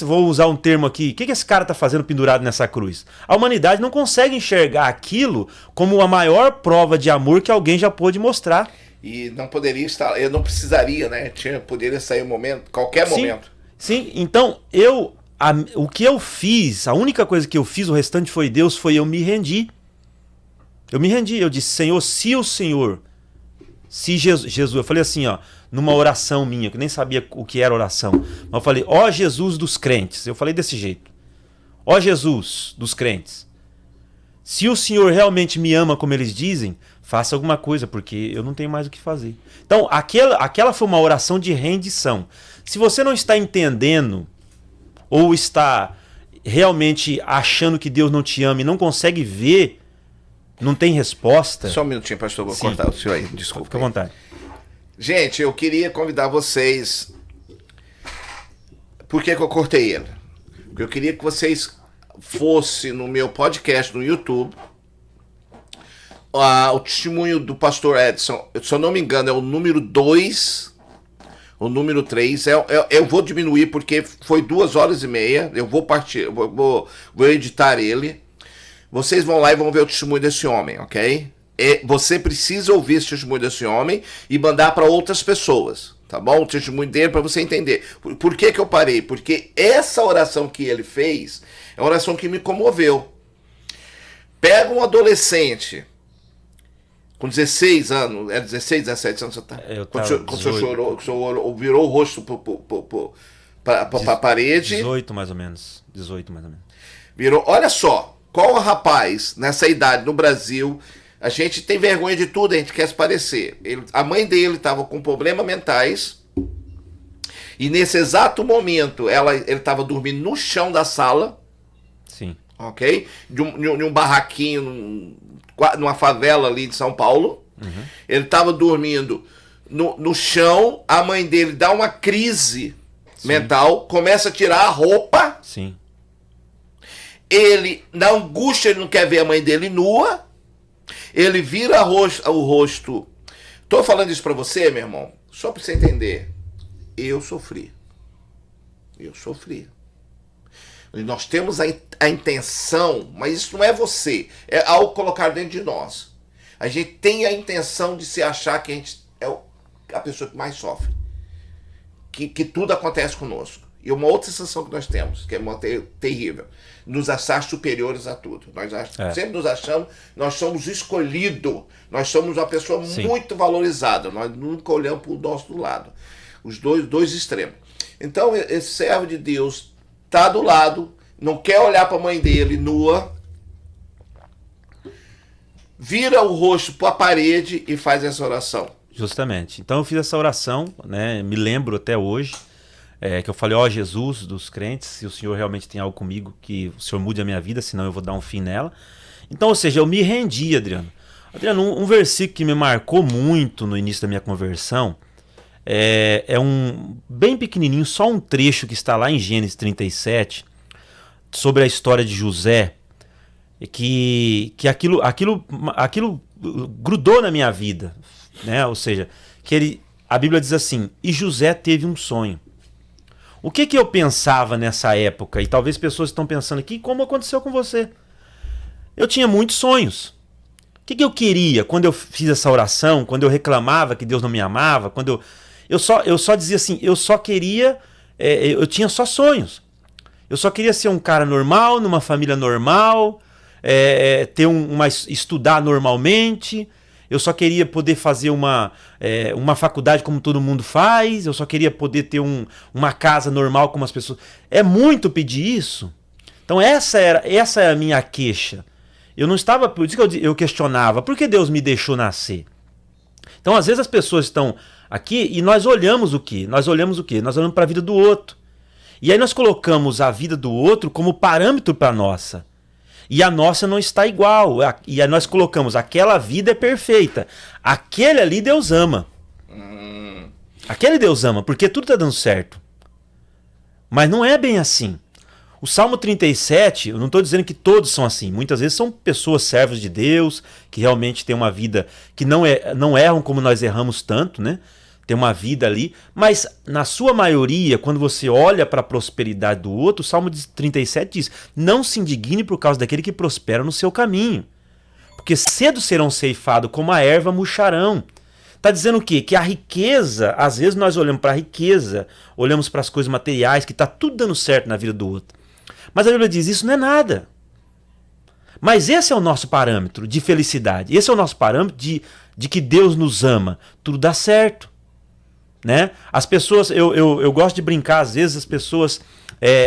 vou usar um termo aqui. O que esse cara tá fazendo pendurado nessa cruz? A humanidade não consegue enxergar aquilo como a maior prova de amor que alguém já pôde mostrar. E não poderia estar, eu não precisaria, né? Poderia sair um momento, qualquer momento. Sim, então o que eu fiz, a única coisa que eu fiz, o restante foi Deus, foi eu me rendi. Eu me rendi, eu disse, Senhor, se Jesus, eu falei assim, ó, numa oração minha, que eu nem sabia o que era oração, mas eu falei, ó Jesus dos crentes, eu falei desse jeito, ó Jesus dos crentes, se o Senhor realmente me ama como eles dizem, faça alguma coisa, porque eu não tenho mais o que fazer. Então, aquela foi uma oração de rendição. Se você não está entendendo, ou está realmente achando que Deus não te ama e não consegue ver, não tem resposta... Só um minutinho, pastor, vou cortar o senhor aí, desculpa. Fica à vontade. Gente, eu queria convidar vocês... Por que eu cortei ele? Porque eu queria que vocês fossem no meu podcast no YouTube, o testemunho do pastor Edson, se eu não me engano, é o número 2... O número 3, eu vou diminuir porque foi 2h30. Eu vou partir, vou editar ele. Vocês vão lá e vão ver o testemunho desse homem, ok? Você precisa ouvir esse testemunho desse homem e mandar para outras pessoas, tá bom? O testemunho dele para você entender. Por que eu parei? Porque essa oração que ele fez é uma oração que me comoveu. Pega um adolescente com 16 anos, 16, 17 anos, quando o senhor chorou, o senhor virou o rosto para a parede. 18 mais ou menos. Virou, olha só, qual rapaz nessa idade no Brasil, a gente tem vergonha de tudo, a gente quer se parecer. A mãe dele estava com problemas mentais, e nesse exato momento ele estava dormindo no chão da sala. Sim. Ok? De um barraquinho, numa favela ali de São Paulo. Uhum. Ele estava dormindo no chão, a mãe dele dá uma crise mental, começa a tirar a roupa. Sim. Ele, na angústia, ele não quer ver a mãe dele nua. Ele vira o rosto. Tô falando isso pra você, meu irmão, só pra você entender. Eu sofri. E nós temos a intenção, mas isso não é você, é algo colocado dentro de nós. A gente tem a intenção de se achar que a gente é a pessoa que mais sofre. Que tudo acontece conosco. E uma outra sensação que nós temos, que é terrível, nos achar superiores a tudo. Nós sempre nos achamos, nós somos escolhidos, nós somos uma pessoa muito valorizada, nós nunca olhamos para o nosso lado. Os dois extremos. Então, esse servo de Deus está do lado, não quer olhar para a mãe dele nua, vira o rosto para a parede e faz essa oração. Justamente. Então eu fiz essa oração, né? Me lembro até hoje, que eu falei, ó Jesus dos crentes, se o Senhor realmente tem algo comigo, que o Senhor mude a minha vida, senão eu vou dar um fim nela. Então, ou seja, eu me rendi, Adriano. Adriano, um versículo que me marcou muito no início da minha conversão, é um bem pequenininho, só um trecho que está lá em Gênesis 37, sobre a história de José, que aquilo grudou na minha vida, né? Ou seja, a Bíblia diz assim: e José teve um sonho. O que eu pensava nessa época? E talvez pessoas estão pensando aqui, como aconteceu com você? Eu tinha muitos sonhos. O que eu queria quando eu fiz essa oração, quando eu reclamava que Deus não me amava, quando eu só dizia assim, eu só queria, eu tinha só sonhos. Eu só queria ser um cara normal, numa família normal, estudar normalmente. Eu só queria poder fazer uma faculdade como todo mundo faz. Eu só queria poder ter uma casa normal como as pessoas. É muito pedir isso. Então essa é a minha queixa. Eu não estava, por isso que eu questionava, por que Deus me deixou nascer? Então às vezes as pessoas estão aqui e nós olhamos o quê? Nós olhamos para a vida do outro. E aí nós colocamos a vida do outro como parâmetro para a nossa. E a nossa não está igual. E aí nós colocamos, aquela vida é perfeita. Aquele ali Deus ama. Aquele Deus ama, porque tudo está dando certo. Mas não é bem assim. O Salmo 37, eu não estou dizendo que todos são assim. Muitas vezes são pessoas servas de Deus, que realmente têm uma vida que não erram como nós erramos tanto, né? Tem uma vida ali. Mas na sua maioria, quando você olha para a prosperidade do outro, o Salmo 37 diz: não se indigne por causa daquele que prospera no seu caminho, porque cedo serão ceifados, como a erva murcharão. Está dizendo o quê? Que a riqueza, às vezes nós olhamos para a riqueza, olhamos para as coisas materiais, que está tudo dando certo na vida do outro. Mas a Bíblia diz, isso não é nada. Mas esse é o nosso parâmetro de felicidade. Esse é o nosso parâmetro de que Deus nos ama. Tudo dá certo. Né? As pessoas, eu gosto de brincar, às vezes as pessoas,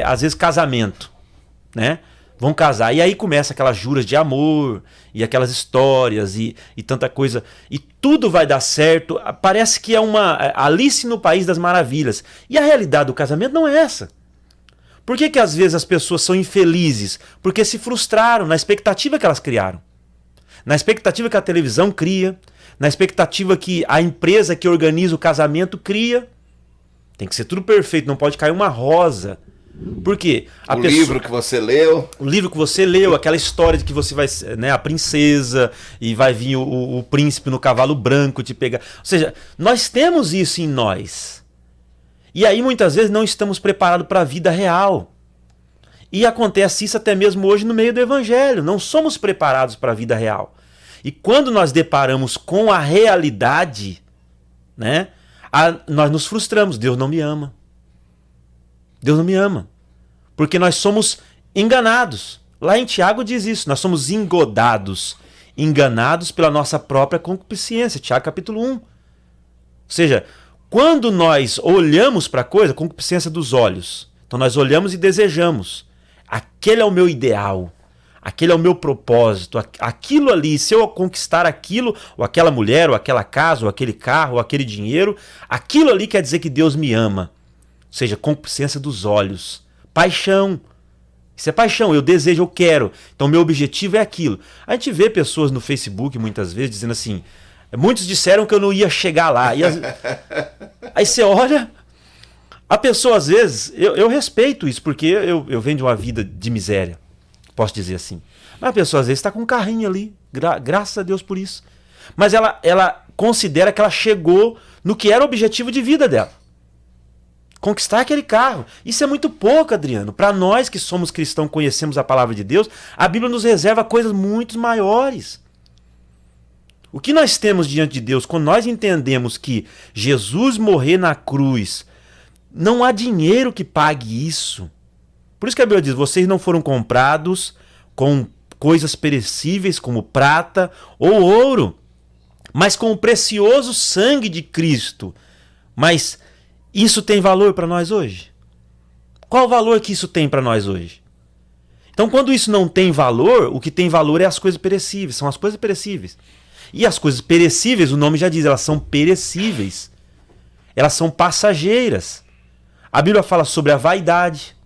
às vezes casamento, né? Vão casar, e aí começa aquelas juras de amor, e aquelas histórias, e tanta coisa, e tudo vai dar certo, parece que é uma Alice no País das Maravilhas, e a realidade do casamento não é essa. Por que às vezes as pessoas são infelizes? Porque se frustraram na expectativa que elas criaram, na expectativa que a televisão cria, na expectativa que a empresa que organiza o casamento cria. Tem que ser tudo perfeito, não pode cair uma rosa. Por quê? Livro que você leu. O livro que você leu, aquela história de que você vai, né, a princesa, e vai vir o príncipe no cavalo branco te pegar. Ou seja, nós temos isso em nós. E aí muitas vezes não estamos preparados para a vida real. E acontece isso até mesmo hoje no meio do evangelho. Não somos preparados para a vida real. E quando nós deparamos com a realidade, né, nós nos frustramos. Deus não me ama. Deus não me ama. Porque nós somos enganados. Lá em Tiago diz isso. Nós somos engodados. Enganados pela nossa própria concupiscência. Tiago capítulo 1. Ou seja, quando nós olhamos para a coisa, concupiscência dos olhos. Então nós olhamos e desejamos. Aquele é o meu ideal. Aquele é o meu propósito, aquilo ali, se eu conquistar aquilo, ou aquela mulher, ou aquela casa, ou aquele carro, ou aquele dinheiro, aquilo ali quer dizer que Deus me ama. Ou seja, concupiscência dos olhos, paixão. Isso é paixão, eu desejo, eu quero. Então meu objetivo é aquilo. A gente vê pessoas no Facebook muitas vezes dizendo assim, muitos disseram que eu não ia chegar lá. Aí você olha, a pessoa às vezes, eu respeito isso, porque eu venho de uma vida de miséria. Posso dizer assim. Mas a pessoa às vezes está com um carrinho ali. Graças a Deus por isso. Mas ela considera que ela chegou no que era o objetivo de vida dela. Conquistar aquele carro. Isso é muito pouco, Adriano. Para nós que somos cristãos, conhecemos a palavra de Deus, a Bíblia nos reserva coisas muito maiores. O que nós temos diante de Deus, quando nós entendemos que Jesus morrer na cruz, não há dinheiro que pague isso. Por isso que a Bíblia diz, vocês não foram comprados com coisas perecíveis como prata ou ouro, mas com o precioso sangue de Cristo. Mas isso tem valor para nós hoje? Qual o valor que isso tem para nós hoje? Então quando isso não tem valor, o que tem valor é as coisas perecíveis, são as coisas perecíveis. E as coisas perecíveis, o nome já diz, elas são perecíveis. Elas são passageiras. A Bíblia fala sobre a vaidade.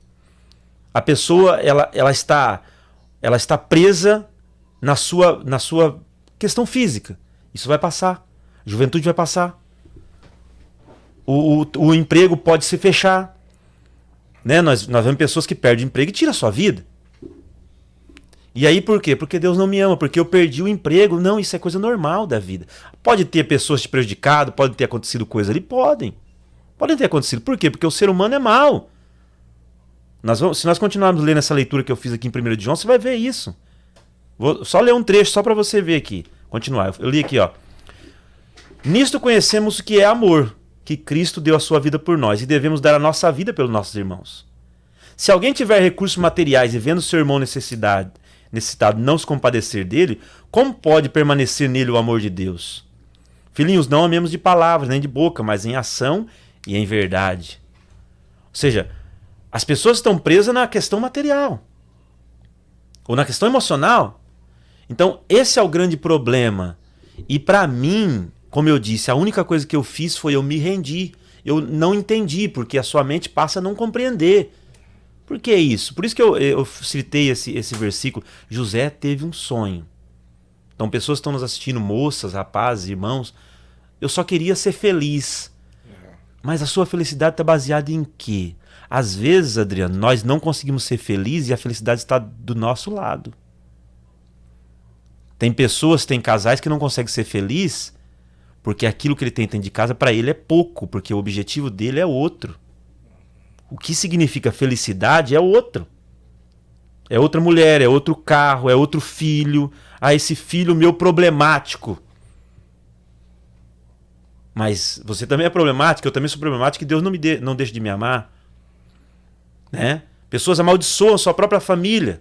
A pessoa ela está presa na sua questão física. Isso vai passar. A juventude vai passar. O emprego pode se fechar. Né? Nós vemos pessoas que perdem o emprego e tiram a sua vida. E aí por quê? Porque Deus não me ama, porque eu perdi o emprego. Não, isso é coisa normal da vida. Pode ter pessoas te prejudicado, pode ter acontecido coisa ali, podem ter acontecido. Por quê? Porque o ser humano é mau. Se nós continuarmos lendo essa leitura que eu fiz aqui em 1 João, você vai ver isso. Vou só ler um trecho só para você ver aqui. Continuar. Eu li aqui, ó. Nisto conhecemos o que é amor, que Cristo deu a sua vida por nós, e devemos dar a nossa vida pelos nossos irmãos. Se alguém tiver recursos materiais e vendo seu irmão necessitado não se compadecer dele, como pode permanecer nele o amor de Deus? Filhinhos, não amemos de palavras nem de boca, mas em ação e em verdade. Ou seja, as pessoas estão presas na questão material ou na questão emocional. Então, esse é o grande problema. E para mim, como eu disse, a única coisa que eu fiz foi eu me rendi. Eu não entendi, porque a sua mente passa a não compreender. Por que isso? Por isso que eu citei esse versículo. José teve um sonho. Então, pessoas que estão nos assistindo, moças, rapazes, irmãos, eu só queria ser feliz. Mas a sua felicidade está baseada em quê? Às vezes, Adriano, nós não conseguimos ser felizes e a felicidade está do nosso lado. Tem pessoas, tem casais que não conseguem ser felizes porque aquilo que ele tem dentro de casa para ele é pouco, porque o objetivo dele é outro. O que significa felicidade é outro. É outra mulher, é outro carro, é outro filho. Ah, esse filho meu problemático. Mas você também é problemático, eu também sou problemático, e Deus não deixa de me amar. Né? Pessoas amaldiçoam sua própria família.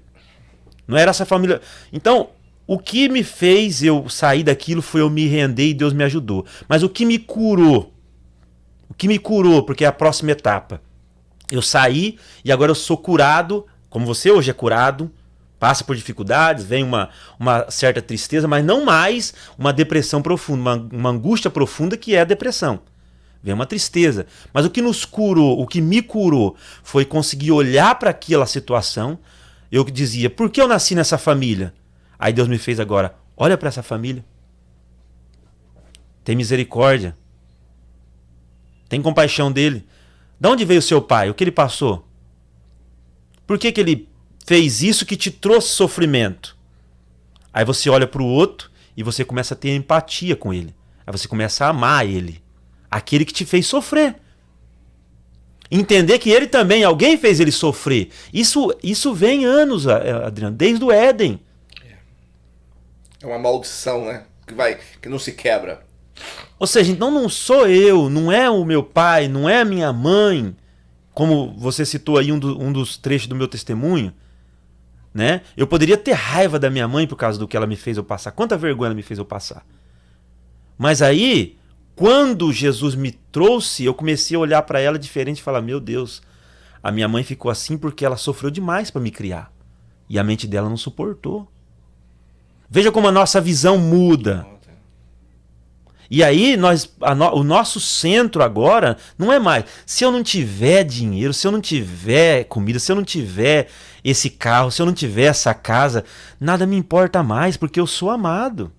Não era essa família. Então, o que me fez eu sair daquilo foi eu me render e Deus me ajudou. Mas o que me curou? Porque é a próxima etapa. Eu saí e agora eu sou curado, como você hoje é curado, passa por dificuldades, vem uma certa tristeza, mas não mais uma depressão profunda, uma angústia profunda que é a depressão. Vem uma tristeza. Mas o que nos curou, o que me curou, foi conseguir olhar para aquela situação. Eu dizia, por que eu nasci nessa família? Aí Deus me fez agora, olha para essa família. Tem misericórdia. Tem compaixão dele. De onde veio o seu pai? O que ele passou? Por que ele fez isso que te trouxe sofrimento? Aí você olha para o outro e você começa a ter empatia com ele. Aí você começa a amar ele. Aquele que te fez sofrer. Entender que ele também, alguém fez ele sofrer. Isso vem anos, Adriano, desde o Éden. É uma maldição, né? Que não se quebra. Ou seja, então não sou eu, não é o meu pai, não é a minha mãe, como você citou aí um dos trechos do meu testemunho, né? Eu poderia ter raiva da minha mãe por causa do que ela me fez eu passar, quanta vergonha ela me fez eu passar. Mas aí, quando Jesus me trouxe, eu comecei a olhar para ela diferente e falar, meu Deus, a minha mãe ficou assim porque ela sofreu demais para me criar. E a mente dela não suportou. Veja como a nossa visão muda. E aí, o nosso centro agora não é mais. Se eu não tiver dinheiro, se eu não tiver comida, se eu não tiver esse carro, se eu não tiver essa casa, nada me importa mais, porque eu sou amado.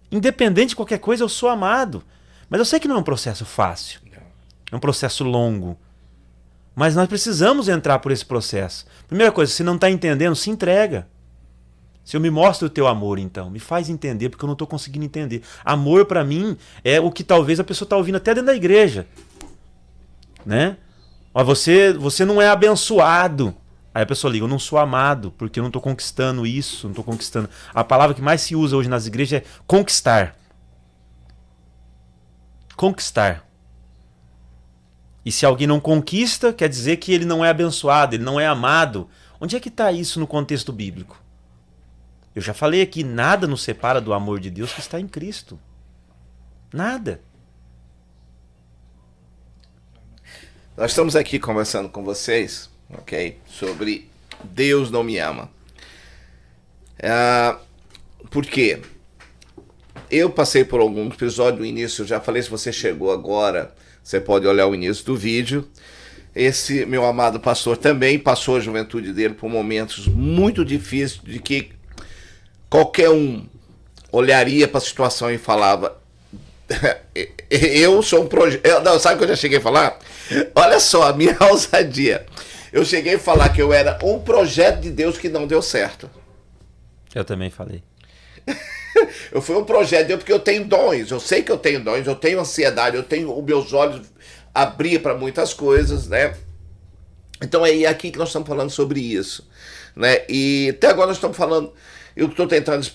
Independente de qualquer coisa, eu sou amado. Mas eu sei que não é um processo fácil. É um processo longo. Mas nós precisamos entrar por esse processo. Primeira coisa, se não está entendendo, se entrega. Se eu me mostro o teu amor, então, me faz entender, porque eu não estou conseguindo entender. Amor, para mim, é o que talvez a pessoa está ouvindo até dentro da igreja. Né? Ó, você não é abençoado. Aí a pessoa liga, eu não sou amado, porque eu não estou conquistando isso, não estou conquistando. A palavra que mais se usa hoje nas igrejas é conquistar. Conquistar. E se alguém não conquista, quer dizer que ele não é abençoado, ele não é amado. Onde é que está isso no contexto bíblico? Eu já falei aqui, nada nos separa do amor de Deus que está em Cristo. Nada. Nós estamos aqui conversando com vocês, ok? Sobre Deus não me ama. Por quê? Eu passei por algum episódio no início, eu já falei, se você chegou agora, você pode olhar o início do vídeo. Esse meu amado pastor também passou a juventude dele por momentos muito difíceis, de que qualquer um olharia para a situação e falava, Eu sou um projeto. Não, sabe o que eu já cheguei a falar? Olha só a minha ousadia. Eu cheguei a falar que eu era um projeto de Deus que não deu certo. Eu também falei. Eu fui um projeto de Deus porque eu tenho dons. Eu sei que eu tenho dons, eu tenho ansiedade, eu tenho os meus olhos abrir para muitas coisas, né? Então é aqui que nós estamos falando sobre isso, né? E até agora nós estamos falando. Eu estou tentando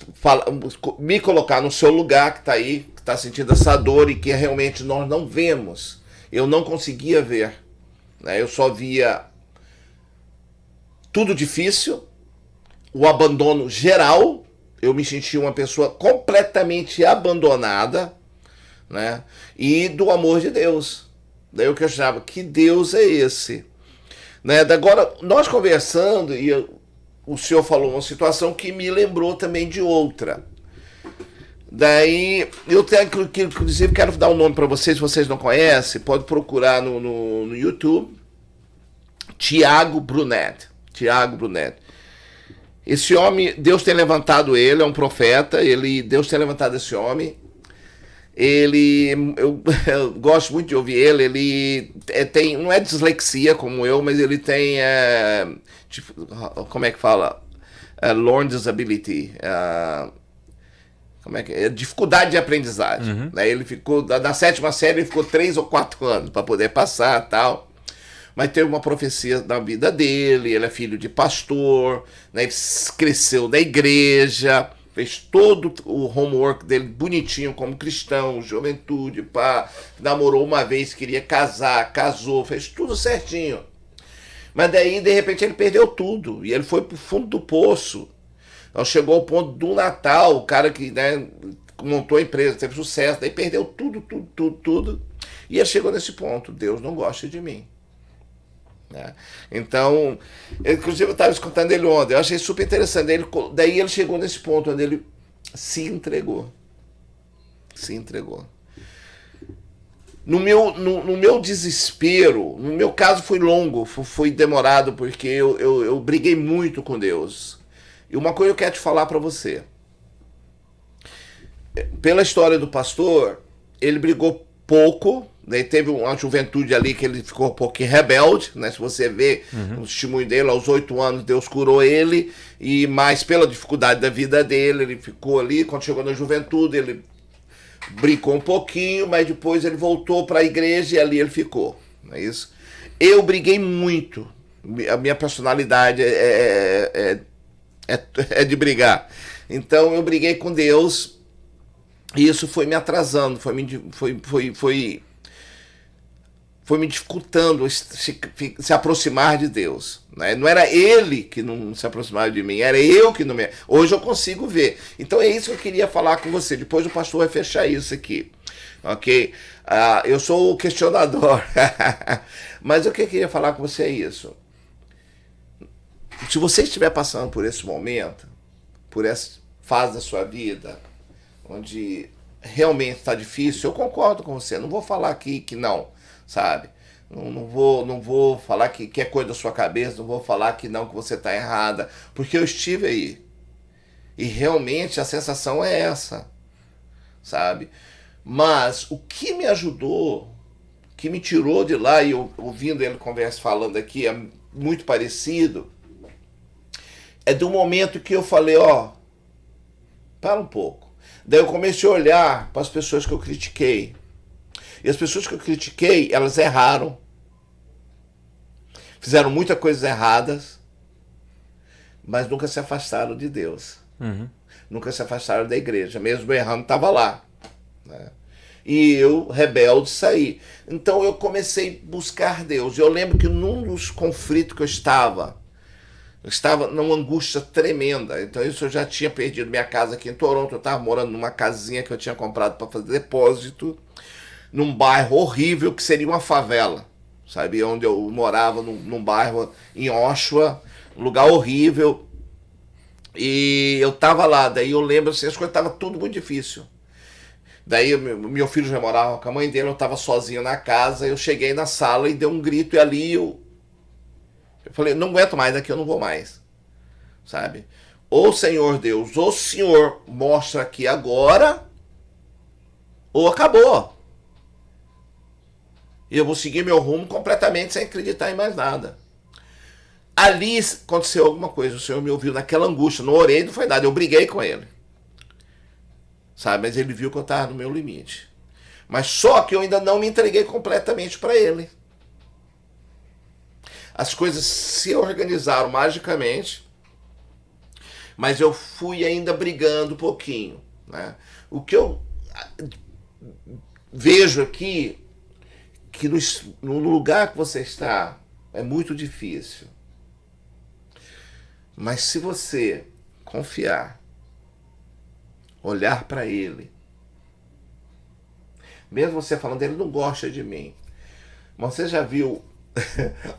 me colocar no seu lugar que está aí, que está sentindo essa dor e que realmente nós não vemos. Eu não conseguia ver, né? Eu só via tudo difícil, o abandono geral. Eu me senti uma pessoa completamente abandonada, né? E do amor de Deus. Daí eu questionava, que Deus é esse? Né? Agora, nós conversando, o senhor falou uma situação que me lembrou também de outra. Daí, eu tenho, inclusive, quero dar um nome para vocês, se vocês não conhecem, pode procurar no YouTube, Tiago Brunet. Tiago Brunet. Esse homem, Deus tem levantado ele, é um profeta, Deus tem levantado esse homem. Eu gosto muito de ouvir ele tem, não é dislexia como eu, mas ele tem, tipo, como é que fala? Learning disability, como é que é? Dificuldade de aprendizagem. Uhum. Né? Ele ficou, na 7ª série, ele ficou 3 ou 4 anos para poder passar e tal. Mas teve uma profecia na vida dele, ele é filho de pastor, né? Ele cresceu na igreja, fez todo o homework dele bonitinho como cristão, juventude, pá, namorou uma vez, queria casar, casou, fez tudo certinho. Mas daí, de repente, ele perdeu tudo, e ele foi pro fundo do poço. Então chegou ao ponto do Natal, o cara que, né, montou a empresa, teve sucesso, daí perdeu tudo, e ele chegou nesse ponto, Deus não gosta de mim. Né? Então, inclusive eu estava escutando ele ontem, eu achei super interessante. Daí ele chegou nesse ponto onde ele se entregou. No meu desespero, no meu caso foi longo, foi demorado, porque eu briguei muito com Deus. E uma coisa eu quero te falar para você. Pela história do pastor, ele brigou pouco. Daí teve uma juventude ali que ele ficou um pouquinho rebelde, né? Se você vê o testemunho dele, aos 8 anos Deus curou ele, e mais pela dificuldade da vida dele, ele ficou ali, quando chegou na juventude, ele brincou um pouquinho, mas depois ele voltou para a igreja e ali ele ficou, não é isso? Eu briguei muito, a minha personalidade é de brigar, então eu briguei com Deus, e isso foi me atrasando, foi me dificultando se aproximar de Deus. Né? Não era ele que não se aproximava de mim, era eu que não me... Hoje eu consigo ver. Então é isso que eu queria falar com você. Depois o pastor vai fechar isso aqui. Ok? Eu sou o questionador. Mas o que eu queria falar com você é isso. Se você estiver passando por esse momento, por essa fase da sua vida, onde realmente está difícil, eu concordo com você. Não vou falar aqui que não. Sabe? Não vou falar que é coisa da sua cabeça, não vou falar que não, que você está errada, porque eu estive aí. E realmente a sensação é essa, sabe? Mas o que me ajudou, que me tirou de lá, e eu ouvindo ele falando aqui, é muito parecido, é do momento que eu falei, para um pouco. Daí eu comecei a olhar para as pessoas que eu critiquei. E as pessoas que eu critiquei, elas erraram. Fizeram muitas coisas erradas, mas nunca se afastaram de Deus. Uhum. Nunca se afastaram da igreja. Mesmo errando, estava lá. Né? E eu, rebelde, saí. Então eu comecei a buscar Deus. Eu lembro que num dos conflitos que eu estava numa angústia tremenda. Então isso eu já tinha perdido minha casa aqui em Toronto. Eu estava morando numa casinha que eu tinha comprado para fazer depósito, num bairro horrível que seria uma favela, sabe? Onde eu morava, num bairro em Oshawa, um lugar horrível. E eu tava lá, daí eu lembro assim, as coisas estavam tudo muito difícil. Daí meu filho já morava com a mãe dele, eu tava sozinho na casa, eu cheguei na sala e dei um grito, e ali eu falei, não aguento mais, daqui eu não vou mais, sabe? Ou Senhor Deus, ou Senhor mostra aqui agora, ou acabou. E eu vou seguir meu rumo completamente sem acreditar em mais nada. Ali aconteceu alguma coisa, o Senhor me ouviu naquela angústia, não orei, não foi nada, eu briguei com ele. Sabe, mas ele viu que eu estava no meu limite. Mas só que eu ainda não me entreguei completamente para ele. As coisas se organizaram magicamente, mas eu fui ainda brigando um pouquinho, né? O que eu vejo aqui, que no lugar que você está, é muito difícil. Mas se você confiar, olhar para ele, mesmo você falando, ele não gosta de mim. Mas você já viu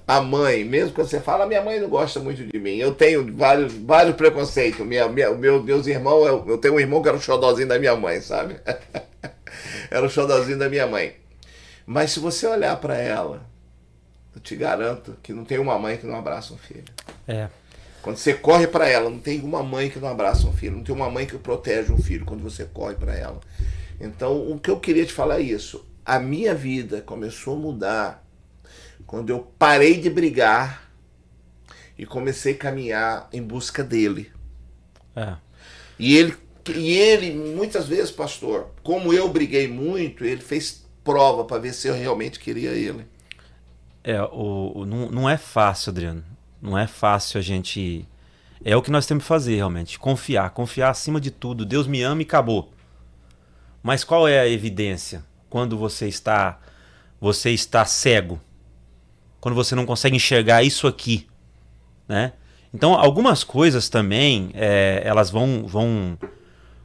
a mãe, mesmo que você fala, minha mãe não gosta muito de mim. Eu tenho vários preconceitos. Meus irmãos, eu tenho um irmão que era o xodózinho da minha mãe, sabe? Era o xodózinho da minha mãe. Mas se você olhar para ela, eu te garanto que não tem uma mãe que não abraça um filho. É. Quando você corre para ela, não tem uma mãe que não abraça um filho, não tem uma mãe que protege um filho quando você corre para ela. Então, o que eu queria te falar é isso. A minha vida começou a mudar quando eu parei de brigar e comecei a caminhar em busca dele. É. E ele, muitas vezes, pastor, como eu briguei muito, ele fez prova para ver se eu realmente queria ele. Não é fácil, Adriano. Não é fácil a gente... É o que nós temos que fazer, realmente. Confiar acima de tudo. Deus me ama e acabou. Mas qual é a evidência quando você está cego? Quando você não consegue enxergar isso aqui, né? Então, algumas coisas também, elas vão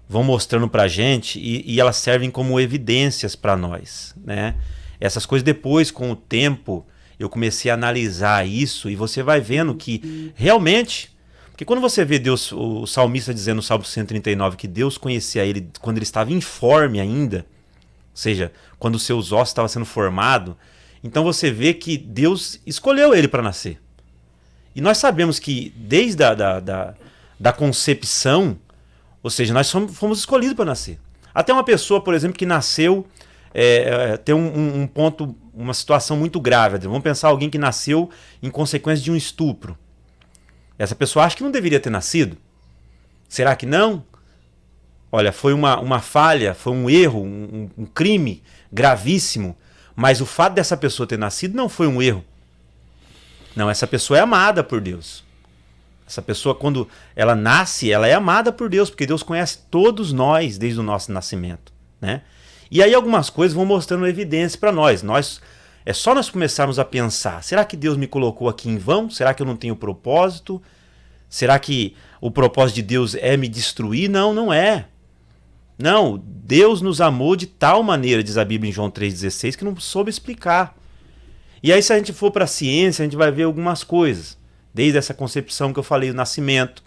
mostrando pra gente e elas servem como evidências para nós, né? Essas coisas depois, com o tempo, eu comecei a analisar isso e você vai vendo que realmente... Porque quando você vê Deus, o salmista dizendo no Salmo 139 que Deus conhecia ele quando ele estava informe ainda, ou seja, quando os seus ossos estavam sendo formados, então você vê que Deus escolheu ele para nascer. E nós sabemos que desde da concepção, ou seja, nós fomos escolhidos para nascer. Até uma pessoa, por exemplo, que nasceu, tem um ponto, uma situação muito grave. Vamos pensar alguém que nasceu em consequência de um estupro. Essa pessoa acha que não deveria ter nascido. Será que não? Olha, foi uma falha, foi um erro, um crime gravíssimo. Mas o fato dessa pessoa ter nascido não foi um erro. Não, essa pessoa é amada por Deus. Essa pessoa, quando ela nasce, ela é amada por Deus, porque Deus conhece todos nós desde o nosso nascimento, né? E aí algumas coisas vão mostrando evidência para nós. É só nós começarmos a pensar, será que Deus me colocou aqui em vão? Será que eu não tenho propósito? Será que o propósito de Deus é me destruir? Não, não é. Não, Deus nos amou de tal maneira, diz a Bíblia em João 3,16, que não soube explicar. E aí se a gente for para a ciência, a gente vai ver algumas coisas. Desde essa concepção que eu falei, o nascimento.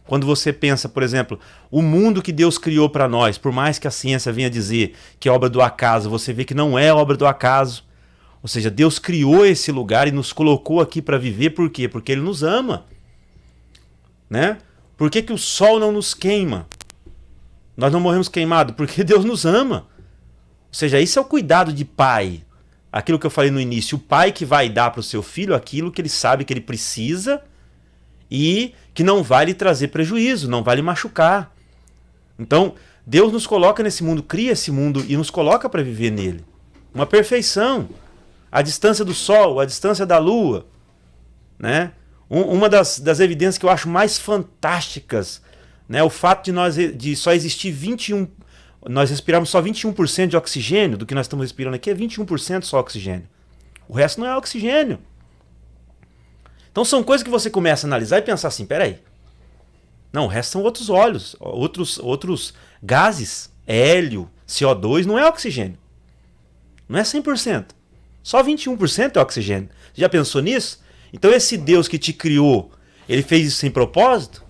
Quando você pensa, por exemplo, o mundo que Deus criou para nós, por mais que a ciência venha dizer que é obra do acaso, você vê que não é obra do acaso. Ou seja, Deus criou esse lugar e nos colocou aqui para viver, por quê? Porque Ele nos ama. Né? Por que o sol não nos queima? Nós não morremos queimados? Porque Deus nos ama. Ou seja, isso é o cuidado de pai. Aquilo que eu falei no início, o pai que vai dar para o seu filho aquilo que ele sabe que ele precisa e que não vai lhe trazer prejuízo, não vai lhe machucar. Então, Deus nos coloca nesse mundo, cria esse mundo e nos coloca para viver nele. Uma perfeição. A distância do sol, a distância da lua, né? Uma das evidências que eu acho mais fantásticas, né? O fato de só existir nós respiramos só 21% de oxigênio do que nós estamos respirando aqui, é 21% só oxigênio. O resto não é oxigênio. Então são coisas que você começa a analisar e pensar assim, peraí, não, o resto são outros óleos, outros gases, hélio, CO2, não é oxigênio. Não é 100%. Só 21% é oxigênio. Você já pensou nisso? Então esse Deus que te criou, ele fez isso sem propósito?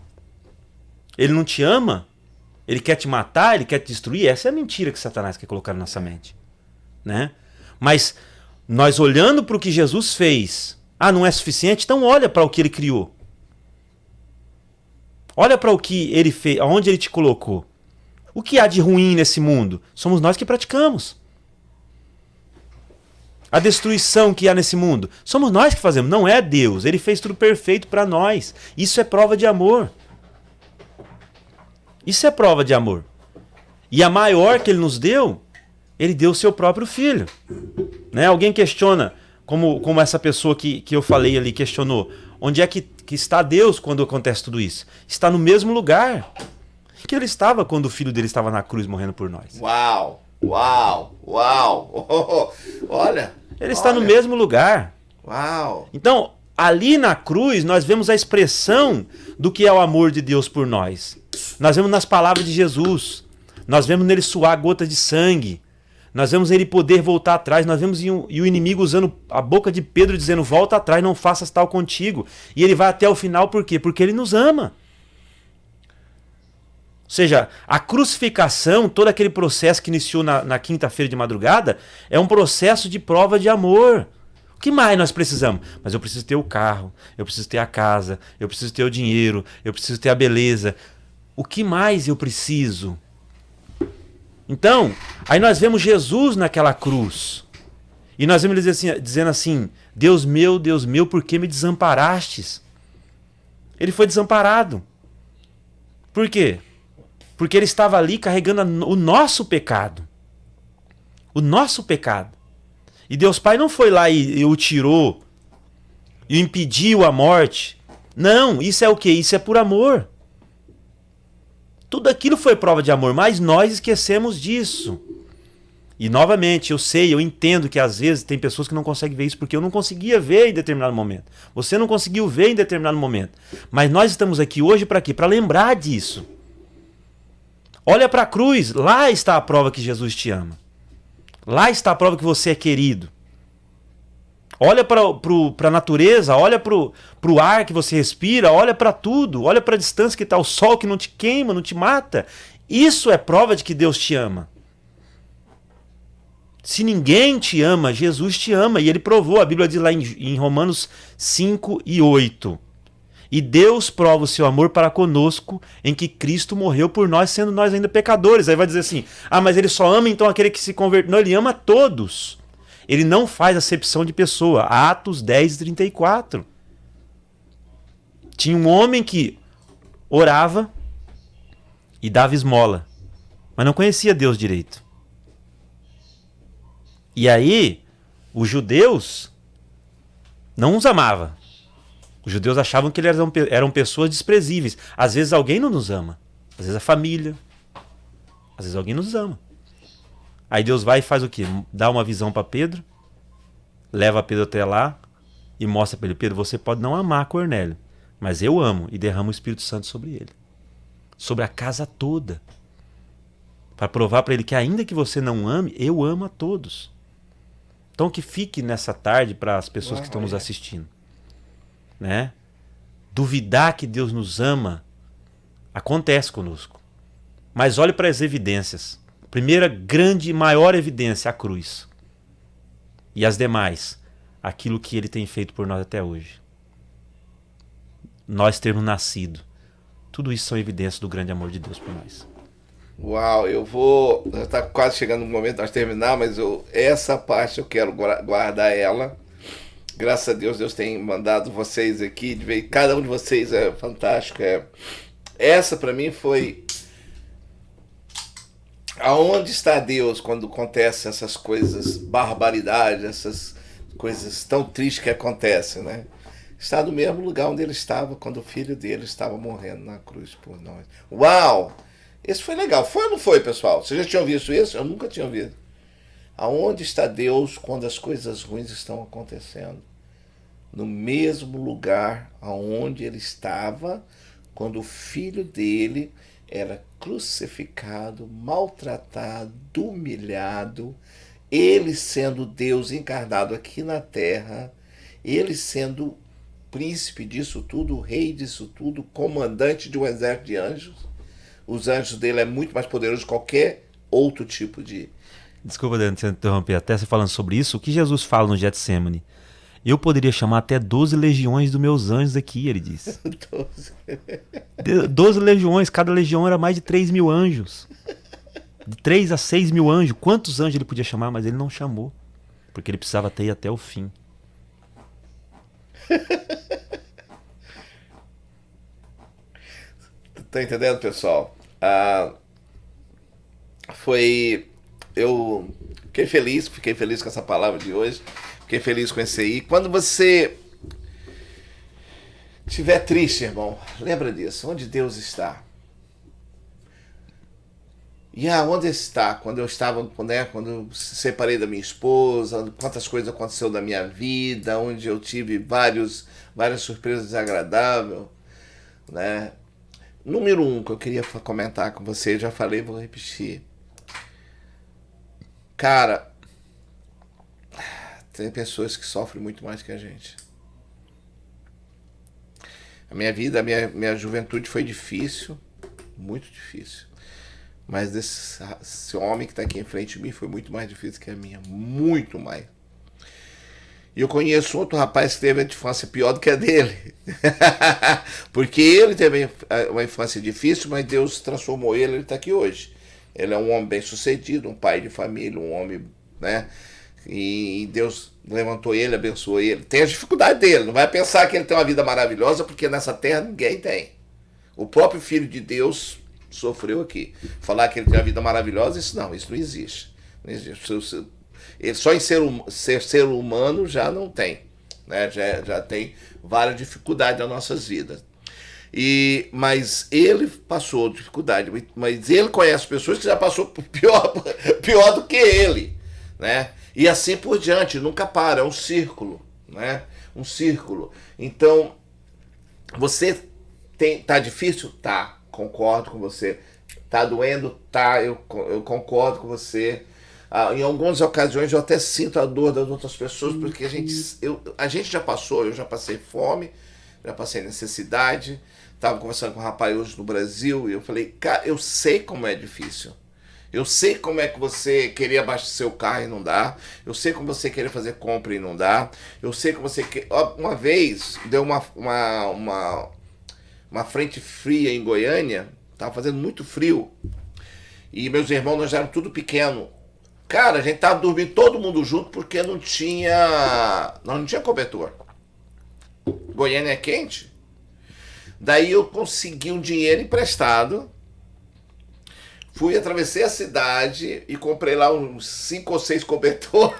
Ele não te ama? Ele quer te matar? Ele quer te destruir? Essa é a mentira que Satanás quer colocar na nossa mente, né? Mas nós olhando para o que Jesus fez, não é suficiente? Então olha para o que ele criou. Olha para o que ele fez, aonde ele te colocou. O que há de ruim nesse mundo? Somos nós que praticamos. a destruição que há nesse mundo? Somos nós que fazemos, não é Deus. Ele fez tudo perfeito para nós. Isso é prova de amor. Isso é prova de amor. E a maior que ele nos deu, ele deu o seu próprio filho. Né? Alguém questiona, como essa pessoa que eu falei ali questionou, onde é que está Deus quando acontece tudo isso? Está no mesmo lugar que ele estava quando o filho dele estava na cruz morrendo por nós. Uau! Uau! Uau! Olha! Ele está no mesmo lugar. Uau! Então, ali na cruz, nós vemos a expressão do que é o amor de Deus por nós. Nós vemos nas palavras de Jesus. Nós vemos nele suar gotas de sangue. Nós vemos ele poder voltar atrás. Nós vemos e o inimigo usando a boca de Pedro dizendo, volta atrás, não faças tal contigo. E ele vai até o final, por quê? Porque ele nos ama. Ou seja, a crucificação, todo aquele processo que iniciou na quinta-feira de madrugada, é um processo de prova de amor. O que mais nós precisamos? Mas eu preciso ter o carro, eu preciso ter a casa, eu preciso ter o dinheiro, eu preciso ter a beleza. O que mais eu preciso? Então, aí nós vemos Jesus naquela cruz. E nós vemos ele dizendo assim, Deus meu, por que me desamparastes? Ele foi desamparado. Por quê? Porque ele estava ali carregando o nosso pecado. O nosso pecado. E Deus Pai não foi lá e o tirou, e o impediu a morte. Não, isso é o quê? Isso é por amor. Tudo aquilo foi prova de amor, mas nós esquecemos disso. E novamente, eu entendo que às vezes tem pessoas que não conseguem ver isso porque eu não conseguia ver em determinado momento. Você não conseguiu ver em determinado momento. Mas nós estamos aqui hoje para quê? Para lembrar disso. Olha para a cruz, lá está a prova que Jesus te ama. Lá está a prova que você é querido. Olha para a natureza, olha para o ar que você respira, olha para tudo, olha para a distância que está o sol que não te queima, não te mata. Isso é prova de que Deus te ama. Se ninguém te ama, Jesus te ama. E ele provou, a Bíblia diz lá em Romanos 5 e 8. E Deus prova o seu amor para conosco em que Cristo morreu por nós, sendo nós ainda pecadores. Aí vai dizer assim, mas ele só ama então aquele que se converte. Não, ele ama a todos. Ele não faz acepção de pessoa. Atos 10, 34. Tinha um homem que orava e dava esmola, mas não conhecia Deus direito. E aí, os judeus não os amavam. Os judeus achavam que eles eram pessoas desprezíveis. Às vezes alguém não nos ama. Às vezes a família. Às vezes alguém nos ama. Aí Deus vai e faz o quê? Dá uma visão para Pedro, leva Pedro até lá e mostra para ele, Pedro, você pode não amar Cornélio, mas eu amo, e derrama o Espírito Santo sobre ele. Sobre a casa toda. Para provar para ele que ainda que você não ame, eu amo a todos. Então que fique nessa tarde para as pessoas que estão nos assistindo. Né? Duvidar que Deus nos ama acontece conosco. Mas olhe para as evidências. Primeira grande e maior evidência, a cruz. E as demais, aquilo que ele tem feito por nós até hoje. Nós termos nascido. Tudo isso são evidências do grande amor de Deus por nós. Uau, está quase chegando o momento de nós terminar, mas essa parte eu quero guardar ela. Graças a Deus, Deus tem mandado vocês aqui, cada um de vocês é fantástico. Essa para mim foi aonde está Deus quando acontecem essas coisas, barbaridades, essas coisas tão tristes que acontecem, né? Está no mesmo lugar onde ele estava quando o filho dele estava morrendo na cruz por nós. Uau! Esse foi legal. Foi ou não foi, pessoal? Vocês já tinham visto isso? Eu nunca tinha ouvido. Aonde está Deus quando as coisas ruins estão acontecendo? No mesmo lugar aonde ele estava quando o filho dele era crucificado, maltratado, humilhado, ele sendo Deus encarnado aqui na terra, ele sendo príncipe disso tudo, rei disso tudo, comandante de um exército de anjos. Os anjos dele é muito mais poderoso que qualquer outro tipo de... Desculpa, Dani, te interromper. Até você falando sobre isso, o que Jesus fala no Getsemane? Eu poderia chamar até 12 legiões dos meus anjos aqui, ele disse. 12 legiões, cada legião era mais de 3.000 anjos. De 3 a 6.000 anjos. Quantos anjos ele podia chamar, mas ele não chamou. porque ele precisava ter ido até o fim. Tá entendendo, pessoal? Eu fiquei feliz com essa palavra de hoje, fiquei feliz com esse aí. Quando você estiver triste, irmão, lembra disso, onde Deus está. E onde está? Quando eu estava, né, quando eu separei da minha esposa, quantas coisas aconteceu na minha vida, onde eu tive várias surpresas desagradáveis, né? Número 1 que eu queria comentar com você, já falei, vou repetir. Cara, tem pessoas que sofrem muito mais que a gente. A minha vida, minha juventude foi difícil, muito difícil. Mas esse homem que está aqui em frente de mim foi muito mais difícil que a minha, muito mais. E eu conheço outro rapaz que teve a infância pior do que a dele. Porque ele teve uma infância difícil, mas Deus transformou ele está aqui hoje. Ele é um homem bem sucedido, um pai de família, um homem, né? E Deus levantou ele, abençoou ele. Tem as dificuldades dele, não vai pensar que ele tem uma vida maravilhosa, porque nessa terra ninguém tem. O próprio Filho de Deus sofreu aqui. Falar que ele tem uma vida maravilhosa, isso não existe. Não existe. Ele só em ser humano já não tem, né? Já tem várias dificuldades nas nossas vidas. Mas ele passou dificuldade, mas ele conhece pessoas que já passou por pior do que ele, né? E assim por diante, nunca para, é um círculo, né? Um círculo. Então, você tá difícil? Tá, concordo com você. Tá doendo? Tá, eu concordo com você. Em algumas ocasiões eu até sinto a dor das outras pessoas, porque a gente já passou, eu já passei fome, já passei necessidade. Estava conversando com um rapaz hoje no Brasil e eu falei, cara, eu sei como é difícil. Eu sei como é que você queria abastecer o carro e não dá. Eu sei como você queria fazer compra e não dá. Eu sei como você quer. Uma vez deu uma frente fria em Goiânia, estava fazendo muito frio. E meus irmãos, nós éramos tudo pequeno. Cara, a gente tava dormindo todo mundo junto porque não tinha cobertor. Goiânia é quente. Daí eu consegui um dinheiro emprestado, atravessei a cidade e comprei lá uns 5 ou 6 cobertores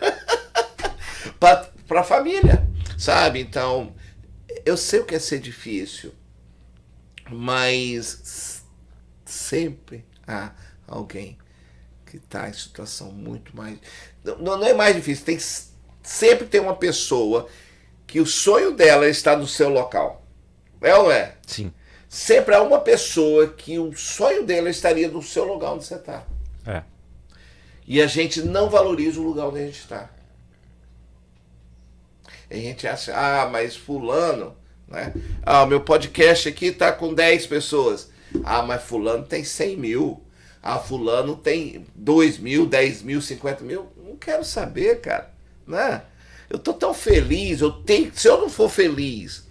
para a família, sabe? Então, eu sei o que é ser difícil, mas sempre há alguém que está em situação muito mais... Não é mais difícil, sempre tem uma pessoa que o sonho dela está no seu local. É ou não é? Sim. Sempre há uma pessoa que o sonho dela estaria no seu lugar onde você está. É. E a gente não valoriza o lugar onde a gente está. A gente acha, mas fulano, né? Meu podcast aqui está com 10 pessoas. Mas fulano tem 100 mil. Fulano tem 2 mil, 10 mil, 50 mil. Não quero saber, cara. Né? Eu tô tão feliz. Se eu não for feliz